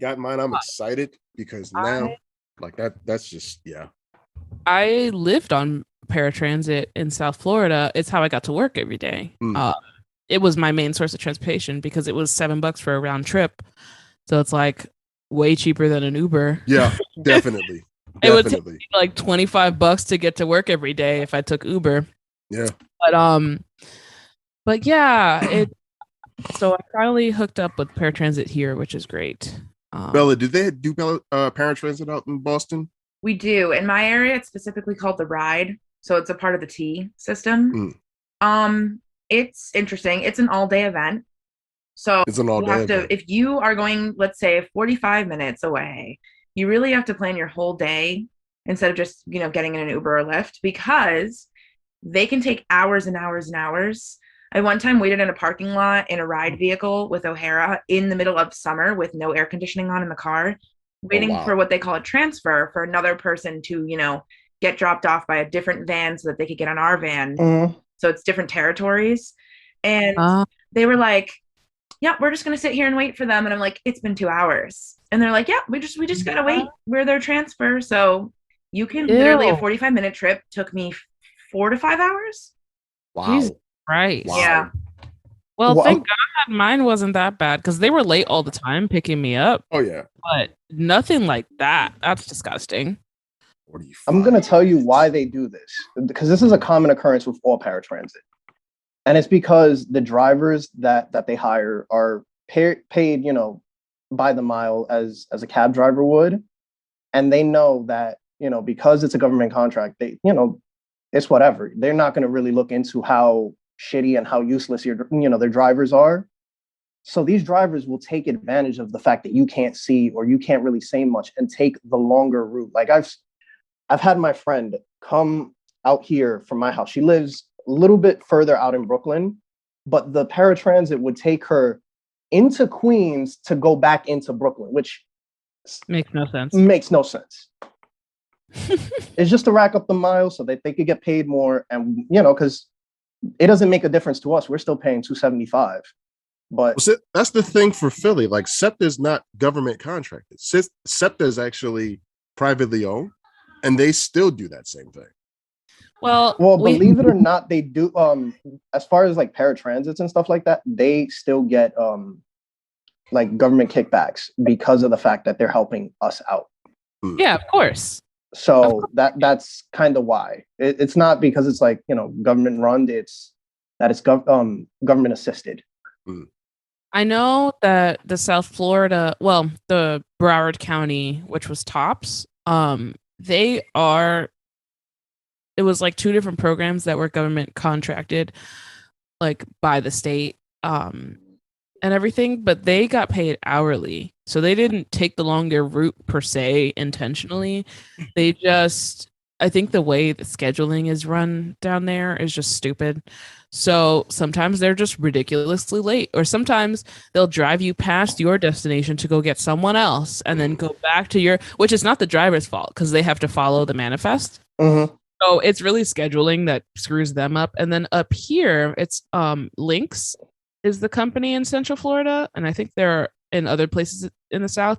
got mine. I'm excited because now like that's just, yeah. I lived on paratransit in South Florida. It's how I got to work every day. It was my main source of transportation because it was $7 for a round trip. So it's like way cheaper than an Uber. Yeah, definitely. It would take me like $25 to get to work every day if I took Uber. Yeah. But yeah, so I finally hooked up with paratransit here, which is great. Bella, do they do paratransit out in Boston? We do. In my area, it's specifically called the Ride. So it's a part of the T system. It's interesting. It's an all-day event. So it's an all-day event. If you are going, let's say, 45 minutes away, you really have to plan your whole day instead of just, getting in an Uber or Lyft, because they can take hours and hours and hours. I one time waited in a parking lot in a ride vehicle with O'Hara in the middle of summer with no air conditioning on in the car, waiting for what they call a transfer for another person to, get dropped off by a different van so that they could get on our van. So it's different territories. And they were like, yeah, we're just going to sit here and wait for them. And I'm like, it's been 2 hours. And they're like, yeah, we just got to wait. We're their transfer. So you can literally, a 45-minute trip took me 4 to 5 hours. Wow. Jesus Christ. Wow. Yeah. Well, thank God mine wasn't that bad because they were late all the time picking me up. Oh, yeah. But nothing like that. That's disgusting. I'm going to tell you why they do this, because this is a common occurrence with all paratransit. And it's because the drivers that they hire are paid, by the mile as a cab driver would. And they know that, because it's a government contract, they, it's whatever. They're not going to really look into how shitty and how useless their drivers are. So these drivers will take advantage of the fact that you can't see or you can't really say much and take the longer route. Like I've had my friend come out here from my house. She lives a little bit further out in Brooklyn, but the paratransit would take her into Queens to go back into Brooklyn, which makes no sense. It's just to rack up the miles so that they could get paid more. And, because it doesn't make a difference to us. We're still paying $275. But that's the thing for Philly. Like SEPTA is not government contracted. SEPTA is actually privately owned, and they still do that same thing. Well, believe it or not, they do. As far as like paratransits and stuff like that, they still get like government kickbacks because of the fact that they're helping us out. Yeah, of course. So that's kind of why it's not because it's like, you know, government run. It's that it's government assisted. I know that the South Florida, well, the Broward County, which was TOPS, it was like two different programs that were government contracted, like by the state, and everything, but they got paid hourly. So they didn't take the longer route per se intentionally. They just, I think the way the scheduling is run down there is just stupid. So sometimes they're just ridiculously late, or sometimes they'll drive you past your destination to go get someone else and then go back to your, which is not the driver's fault because they have to follow the manifest. Mm-hmm. So it's really scheduling that screws them up. And then up here, it's Lynx is the company in Central Florida, and I think they're in other places in the South,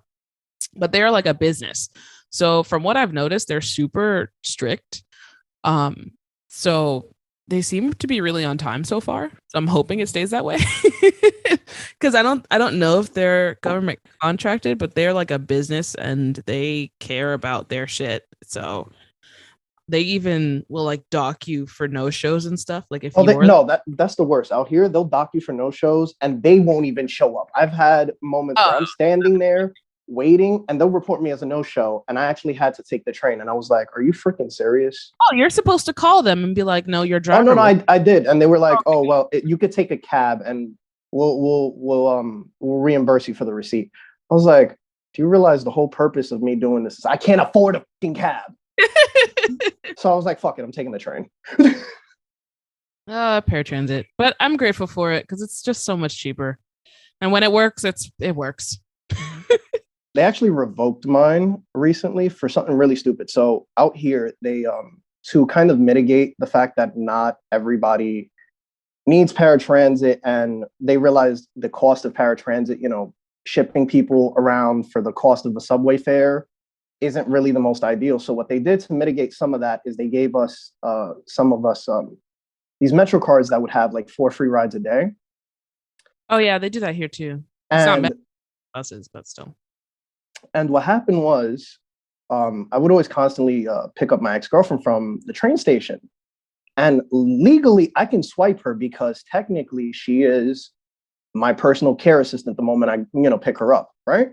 but they're like a business. So from what I've noticed, they're super strict. So they seem to be really on time so far. So I'm hoping it stays that way. Because I don't know if they're government contracted, but they're like a business and they care about their shit. So they even will like dock you for no shows and stuff. Like if that's the worst. Out here, they'll dock you for no shows and they won't even show up. I've had moments where I'm standing there waiting and they'll report me as a no-show, and I actually had to take the train, and I was like, are you freaking serious? Oh, you're supposed to call them and be like, no, your driver. Oh no, I did, and they were like, oh well, you could take a cab and we'll reimburse you for the receipt. I was like, do you realize the whole purpose of me doing this is I can't afford a fucking cab? So I was like, fuck it, I'm taking the train. Paratransit. But I'm grateful for it because it's just so much cheaper. And when it works, it works. They actually revoked mine recently for something really stupid. So out here, they to kind of mitigate the fact that not everybody needs paratransit, and they realized the cost of paratransit, you know, shipping people around for the cost of a subway fare isn't really the most ideal. So what they did to mitigate some of that is they gave us, some of us, these Metro cards that would have like 4 free rides a day. Oh yeah, they do that here too. It's not buses, but still. And what happened was, I would always constantly pick up my ex-girlfriend from the train station. And legally, I can swipe her because technically she is my personal care assistant the moment I, pick her up, right?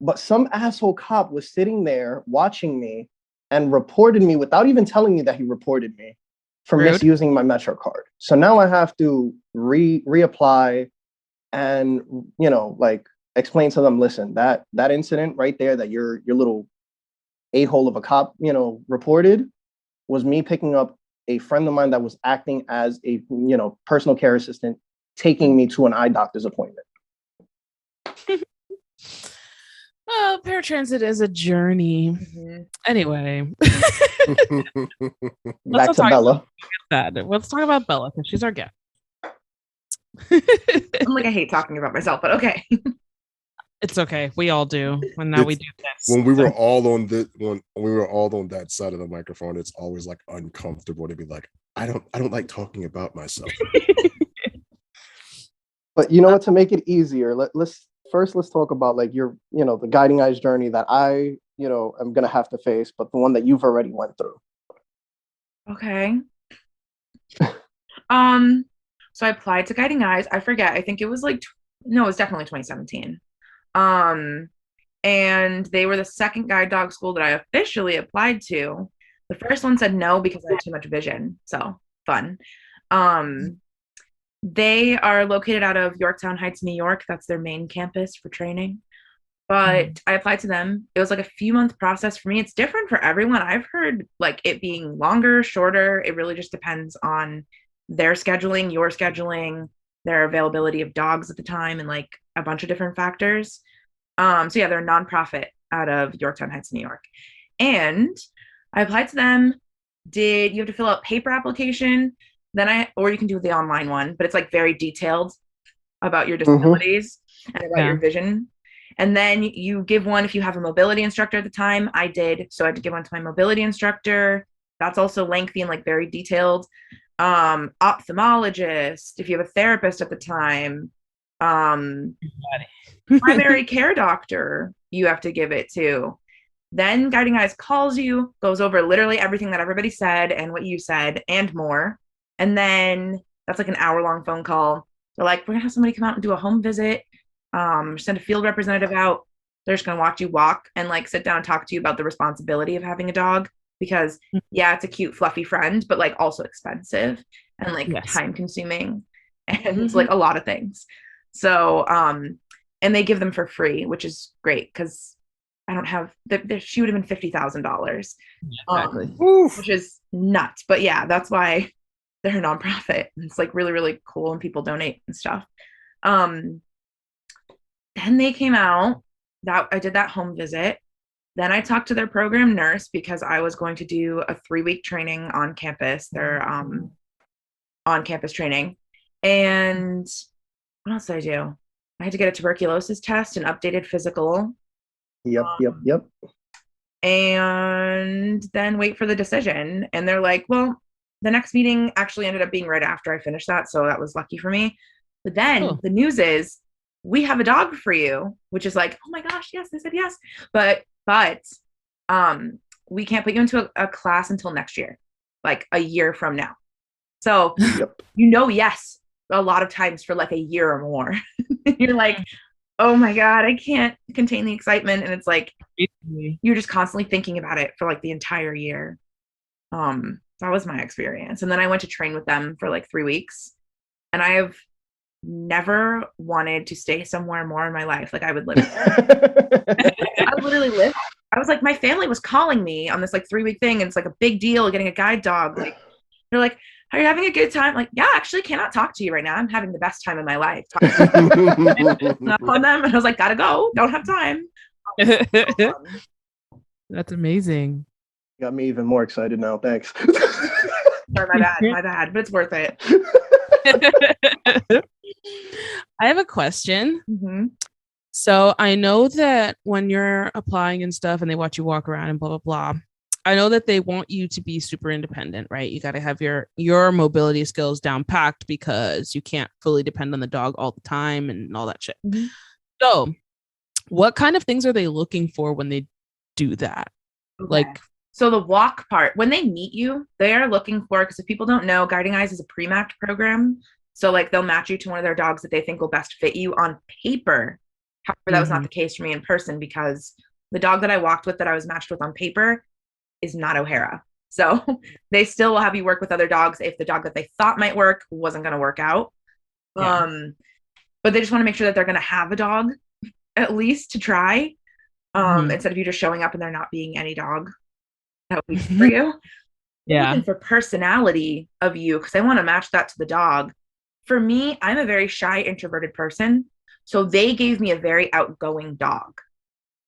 But some asshole cop was sitting there watching me and reported me without even telling me that he reported me for misusing my Metro card. So now I have to reapply and, explain to them, listen, that incident right there that your little a-hole of a cop, reported was me picking up a friend of mine that was acting as a, personal care assistant, taking me to an eye doctor's appointment. Well, paratransit is a journey. Mm-hmm. Anyway. Back to Bella. Let's talk about Bella because she's our guest. I'm like, I hate talking about myself, but okay. It's okay. We all do. And now we do this. When we were all on that side of the microphone, it's always like uncomfortable to be like, I don't like talking about myself. But you know what, to make it easier, let's talk about like your, the Guiding Eyes journey that I, am gonna have to face, but the one that you've already went through. Okay. So I applied to Guiding Eyes. I forget. I think it was it was definitely 2017. And they were the second guide dog school that I officially applied to. The first one said no because I had too much vision. So fun. They are located out of Yorktown Heights, New York. That's their main campus for training. But I applied to them. It was like a few-month process for me. It's different for everyone. I've heard like it being longer, shorter. It really just depends on their scheduling, your scheduling, their availability of dogs at the time, and like a bunch of different factors. So yeah, they're a nonprofit out of Yorktown Heights, New York. And I applied to them. You have to fill out paper application. or you can do the online one, but it's like very detailed about your Mm-hmm. disabilities and about your vision. And then you give one if you have a mobility instructor at the time. I did. So I had to give one to my mobility instructor. That's also lengthy and like very detailed. Ophthalmologist, if you have a therapist at the time, primary care doctor, you have to give it to. Then Guiding Eyes calls you, goes over literally everything that everybody said and what you said and more. And then that's like an hour-long phone call. They're like, we're gonna have somebody come out and do a home visit, send a field representative out. They're just gonna watch you walk and like sit down and talk to you about the responsibility of having a dog. Because yeah, it's a cute, fluffy friend, but like also expensive and like time consuming and like a lot of things. So, and they give them for free, which is great because I don't have she would have been $50,000, which is nuts. But yeah, that's why they're a nonprofit. It's like really, really cool, and people donate and stuff. Then they came out that I did that home visit. Then I talked to their program nurse because I was going to do a 3-week training on campus. Their on campus training. And what else did I do? I had to get a tuberculosis test, an updated physical. Yep. And then wait for the decision. And they're like, well, the next meeting actually ended up being right after I finished that. So that was lucky for me. But then the news is we have a dog for you, which is like, oh my gosh, yes, they said yes. But we can't put you into a class until next year, like a year from now. So, yes, a lot of times for like a year or more. You're like, oh my God, I can't contain the excitement. And it's like, you're just constantly thinking about it for like the entire year. That was my experience. And then I went to train with them for like 3 weeks. And I have never wanted to stay somewhere more in my life. Like I would live. I literally live. I was like, my family was calling me on this like 3-week thing. And it's like a big deal getting a guide dog. Like, they're like, are you having a good time? Like, yeah, actually cannot talk to you right now. I'm having the best time in my life. On them. And I was like, gotta go. Don't have time. That's amazing. Got me even more excited now. Thanks. Sorry, my bad, but it's worth it. I have a question. So I know that when you're applying and stuff and they watch you walk around and blah, blah, blah, I know that they want you to be super independent, right? You got to have your mobility skills down packed because you can't fully depend on the dog all the time and all that shit. So what kind of things are they looking for when they do that? Like, so the walk part, when they meet you, they are looking for, because if people don't know, Guiding Eyes is a pre-matched program. So like they'll match you to one of their dogs that they think will best fit you on paper. However, that was not the case for me in person because the dog that I walked with that I was matched with on paper is not O'Hara. So they still will have you work with other dogs if the dog that they thought might work wasn't going to work out. But they just want to make sure that they're going to have a dog at least to try, instead of you just showing up and there not being any dog that would be for you. Looking for personality of you because they want to match that to the dog. For me, I'm a very shy, introverted person. So they gave me a very outgoing dog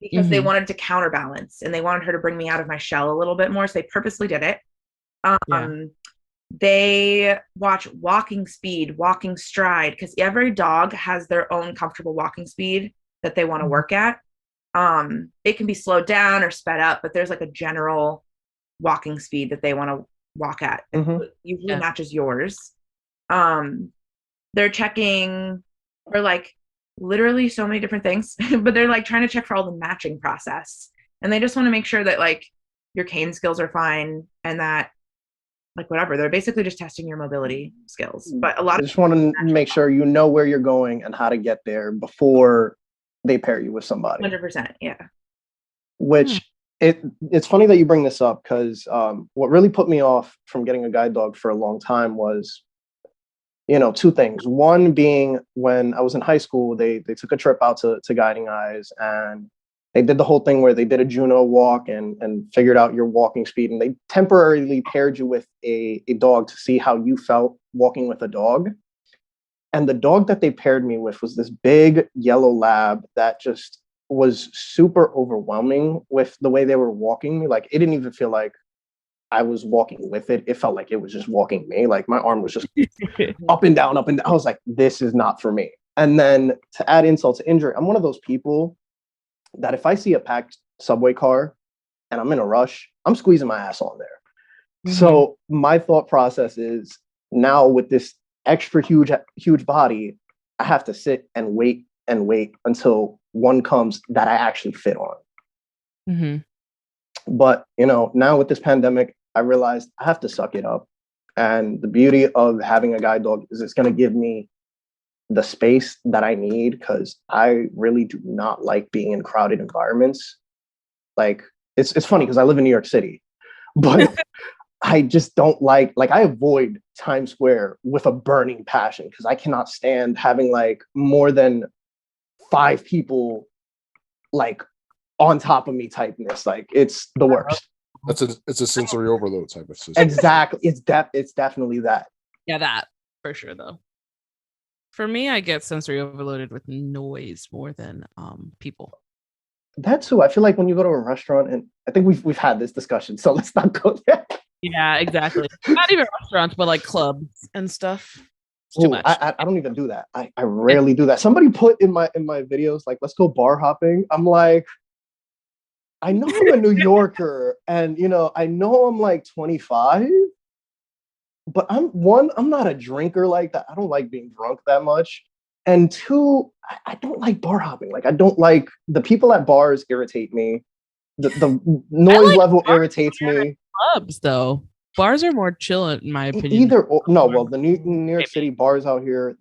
because they wanted to counterbalance and they wanted her to bring me out of my shell a little bit more. So they purposely did it. They watch walking speed, walking stride, because every dog has their own comfortable walking speed that they want to work at. It can be slowed down or sped up, but there's like a general walking speed that they want to walk at. It usually matches yours. They're checking for like literally so many different things, but they're like trying to check for all the matching process. And they just want to make sure that like your cane skills are fine and that like whatever, they're basically just testing your mobility skills. But a lot I just want to make sure you know where you're going and how to get there before they pair you with somebody. 100%. Yeah. Which it's funny that you bring this up because what really put me off from getting a guide dog for a long time was, two things. One being when I was in high school, they took a trip out to Guiding Eyes and they did the whole thing where they did a Juno walk and figured out your walking speed. And they temporarily paired you with a dog to see how you felt walking with a dog. And the dog that they paired me with was this big yellow lab that just was super overwhelming with the way they were walking me. Like it didn't even feel like I was walking with it. It felt like it was just walking me. Like my arm was just up and down, up and down. I was like, this is not for me. And then to add insult to injury, I'm one of those people that if I see a packed subway car and I'm in a rush, I'm squeezing my ass on there. Mm-hmm. So my thought process is now with this extra huge body, I have to sit and wait until one comes that I actually fit on. Mm-hmm. But, now with this pandemic, I realized I have to suck it up. And the beauty of having a guide dog is it's going to give me the space that I need, because I really do not like being in crowded environments. Like, it's funny because I live in New York City, but I just don't like I avoid Times Square with a burning passion, because I cannot stand having like more than 5 people like on top of me typeness. Like, it's the worst. It's a sensory overload type of system. Exactly. It's definitely that. Yeah, that for sure though. For me, I get sensory overloaded with noise more than people. That too. I feel like when you go to a restaurant, and I think we've had this discussion, so let's not go there. Yeah, exactly. Not even restaurants, but like clubs and stuff. It's too much. I don't even do that. I rarely do that. Somebody put in my videos like, let's go bar hopping. I'm like, I know I'm a New Yorker, and I know I'm like 25, but I'm not a drinker like that. I don't like being drunk that much. And 2, I don't like bar hopping. Like, I don't like the people at bars irritate me. The noise level irritates me. Clubs though. Bars are more chill in my opinion. The New York City bars out here,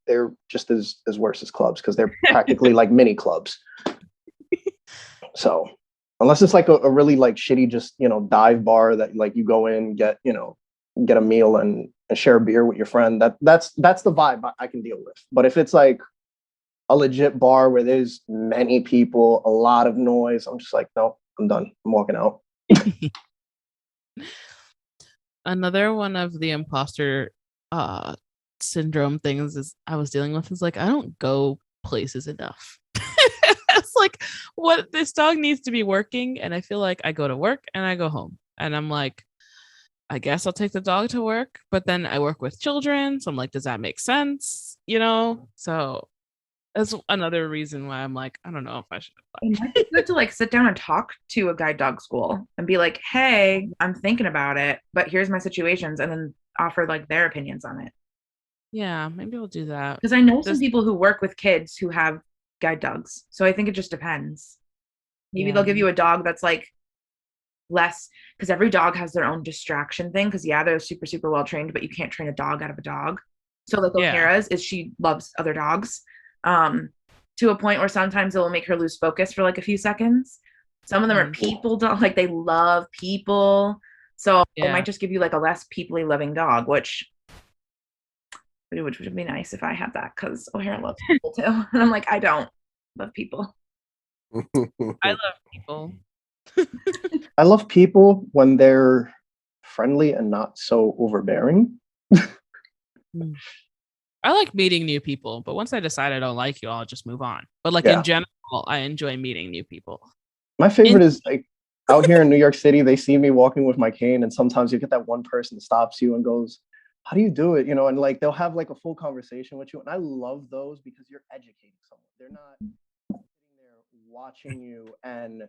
they're just as worse as clubs, because they're practically like mini clubs. So unless it's like a really like shitty just dive bar that like you go in, get a meal and share a beer with your friend, that's the vibe I can deal with. But if it's like a legit bar where there's many people, a lot of noise, I'm just like, no, I'm done. I'm walking out. Another one of the imposter syndrome things is I was dealing with is like, I don't go places enough. It's like, what, this dog needs to be working, and I feel like I go to work and I go home, and I'm like, I guess I'll take the dog to work, but then I work with children, so I'm like, does that make sense? So that's another reason why I'm like, I don't know if I should apply. It might be good to like sit down and talk to a guide dog school and be like, hey, I'm thinking about it, but here's my situations, and then offer like their opinions on it. Yeah, maybe we'll do that. Because I know some people who work with kids who have guide dogs. So I think it just depends. Maybe they'll give you a dog that's like less, because every dog has their own distraction thing. Because they're super, super well trained, but you can't train a dog out of a dog. So like O'Hara's is she loves other dogs. To a point where sometimes it will make her lose focus for like a few seconds. Some of them are people dog, like they love people. So it might just give you like a less people-y loving dog, which would be nice if I had that, because O'Hara loves people too. And I'm like, I don't love people. I love people. I love people when they're friendly and not so overbearing. I like meeting new people, but once I decide I don't like you, I'll just move on. But like in general, I enjoy meeting new people. My favorite is like out here in New York City, they see me walking with my cane, and sometimes you get that one person that stops you and goes, how do you do it? And like they'll have like a full conversation with you. And I love those because you're educating someone. They're not sitting there watching you and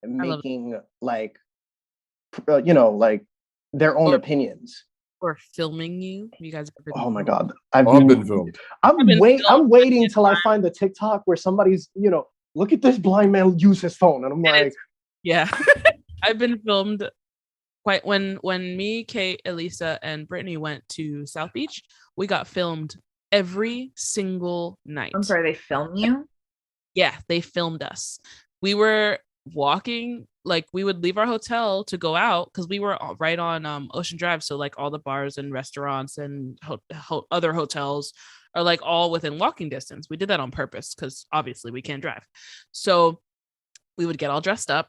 making like, like their own opinions. Or filming you. You guys ever oh my filmed? God. I've been filmed. I'm waiting till I find the TikTok where somebody's, look at this blind man use his phone. And I'm like, yeah. I've been filmed quite when me, Kate, Elisa, and Brittany went to South Beach, we got filmed every single night. I'm sorry, they filmed you? Yeah, they filmed us. We were walking, like we would leave our hotel to go out because we were right on Ocean Drive, so like all the bars and restaurants and other hotels are like all within walking distance. We did that on purpose because obviously we can't drive. So we would get all dressed up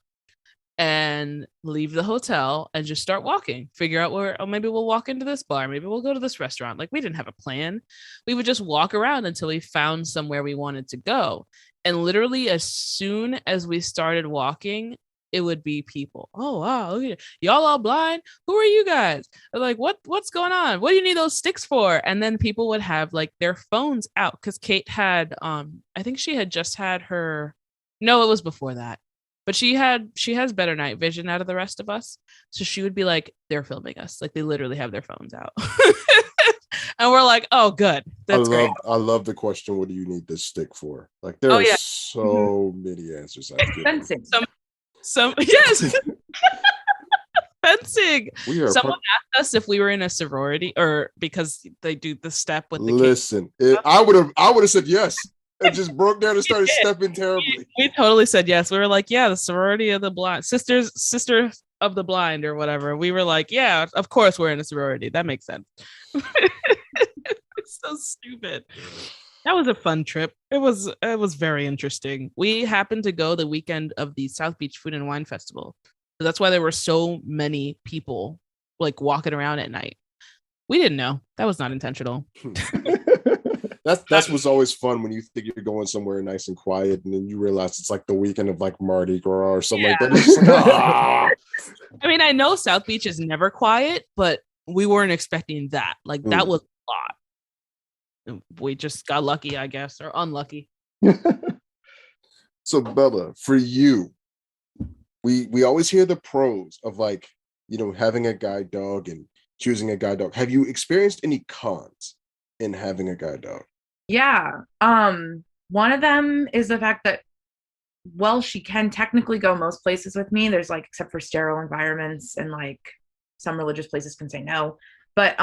and leave the hotel and just start walking, figure out where, maybe we'll walk into this bar, maybe we'll go to this restaurant. Like we didn't have a plan. We would just walk around until we found somewhere we wanted to go. And literally as soon as we started walking, it would be people. Oh wow, look at y'all all blind. Who are you guys? They're like, what's going on? What do you need those sticks for? And then people would have like their phones out because Kate had I think she had just had her. No, it was before that. But she has better night vision out of the rest of us. So she would be like, they're filming us. Like they literally have their phones out. And we're like, oh, good. That's great. I love the question, what do you need this stick for? Like there are so many answers I've given. Fencing. Some yes. Fencing. Someone asked us if we were in a sorority or because they do the step with the listen. I would have said yes. It just broke down and started stepping terribly. We totally said yes. We were like, yeah, the sorority of the blind, sisters of the blind or whatever. We were like, yeah, of course we're in a sorority. That makes sense. It's so stupid. That was a fun trip. It was very interesting. We happened to go the weekend of the South Beach Food and Wine Festival. So that's why there were so many people like walking around at night. We didn't know. That was not intentional. That's what's always fun when you think you're going somewhere nice and quiet, and then you realize it's like the weekend of like Mardi Gras or something like that. It's like, I mean, I know South Beach is never quiet, but we weren't expecting that. Like that was a lot. We just got lucky, I guess, or unlucky. So Bella, for you, we always hear the pros of like, you know, having a guide dog and choosing a guide dog. Have you experienced any cons in having a guide dog? Yeah. One of them is the fact that, well, she can technically go most places with me. There's like, except for sterile environments and like some religious places can say no. But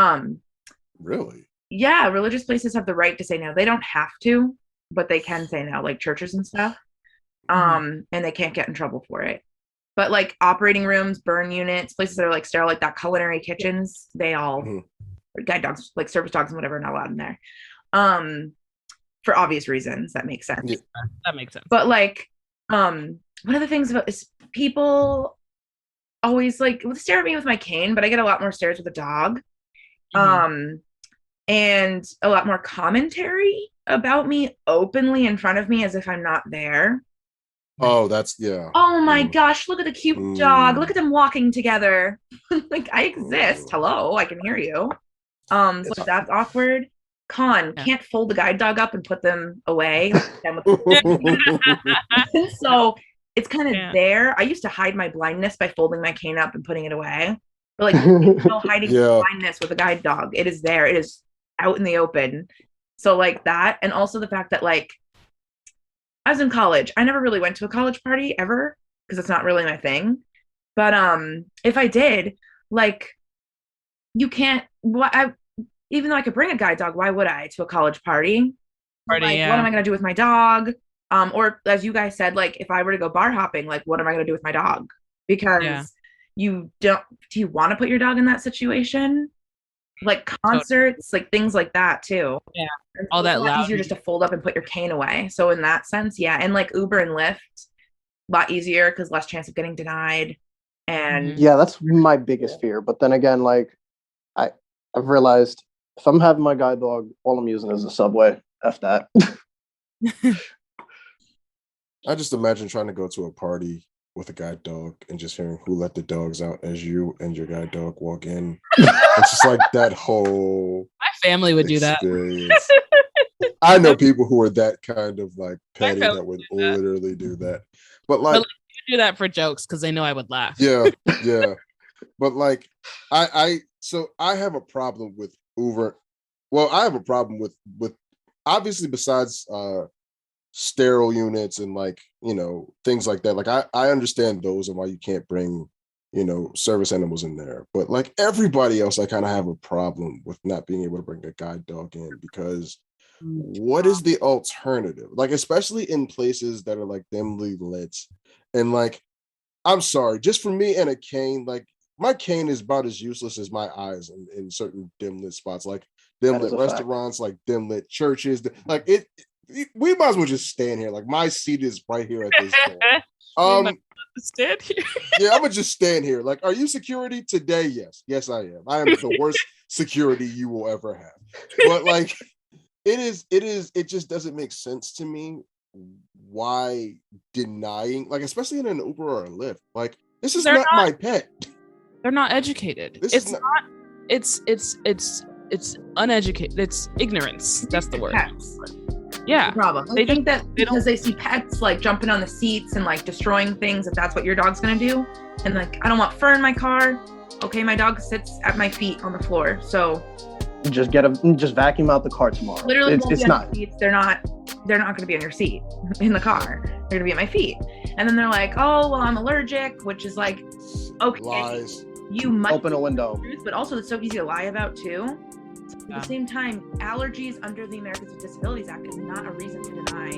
really? Yeah, religious places have the right to say no. They don't have to, but they can say no, like churches and stuff. And they can't get in trouble for it. But like operating rooms, burn units, places that are like sterile, like that culinary kitchens, they all guide dogs, like service dogs and whatever, are not allowed in there. For obvious reasons, that makes sense. Yeah, that makes sense. But like, one of the things about is people always like would stare at me with my cane, but I get a lot more stares with a dog. And a lot more commentary about me openly in front of me as if I'm not there. Oh, that's yeah. Oh my gosh, look at the cute dog. Look at them walking together. Like I exist. Hello, I can hear you. So that's awkward. Can't fold the guide dog up and put them away. So it's kind of there. I used to hide my blindness by folding my cane up and putting it away. But like no hiding blindness with a guide dog. It is there. It is out in the open. So like that, and also the fact that like I was in college. I never really went to a college party ever because it's not really my thing. But if I did, like you can't even though I could bring a guide dog, why would I to a college party? Like, what am I going to do with my dog? Or as you guys said, like if I were to go bar hopping, like what am I going to do with my dog? Because do you want to put your dog in that situation? Like concerts, like things like that too. Yeah. All that loud. Easier just to fold up and put your cane away. So in that sense, yeah. And like Uber and Lyft, a lot easier because less chance of getting denied. And yeah, that's my biggest fear. But then again, like I've realized if I'm having my guide dog, all I'm using is a subway. F that. I just imagine trying to go to a party with a guide dog and just hearing who let the dogs out as you and your guide dog walk in. It's just like that whole my family would experience. Do that. I know people who are that kind of like petty that would literally do that. But like do that for jokes because they know I would laugh. Yeah. But like I have a problem with Uber. Well, I have a problem with obviously besides sterile units and like, you know, things like that. Like I understand those and why you can't bring, you know, service animals in there. But like everybody else, I kind of have a problem with not being able to bring a guide dog in because what is the alternative? Like, especially in places that are like dimly lit. And like, I'm sorry, just for me and a cane, like my cane is about as useless as my eyes in certain dim lit spots, like dim lit restaurants, like dim lit churches. Like we might as well just stand here. Like my seat is right here at this door. Stand here. Yeah, I'm gonna just stand here. Like, are you security today? Yes, I am. I am the worst security you will ever have. But like, it just doesn't make sense to me why denying, like, especially in an Uber or a Lyft, like, this is They're not my pet. They're not educated. This It's is not- it's uneducated. It's ignorance. That's the word. Pets. Yeah. The problem. They think that because they see pets like jumping on the seats and like destroying things, that that's what your dog's gonna do. And like, I don't want fur in my car. Okay, my dog sits at my feet on the floor, so just vacuum out the car tomorrow. Literally, it's not. seats. They're not going to be on your seat in the car. They're going to be at my feet. And then they're like, oh, well, I'm allergic, which is like, okay, Lies. you might Open a window. truth, but also it's so easy to lie about too. Yeah. At the same time, allergies under the Americans with Disabilities Act is not a reason to deny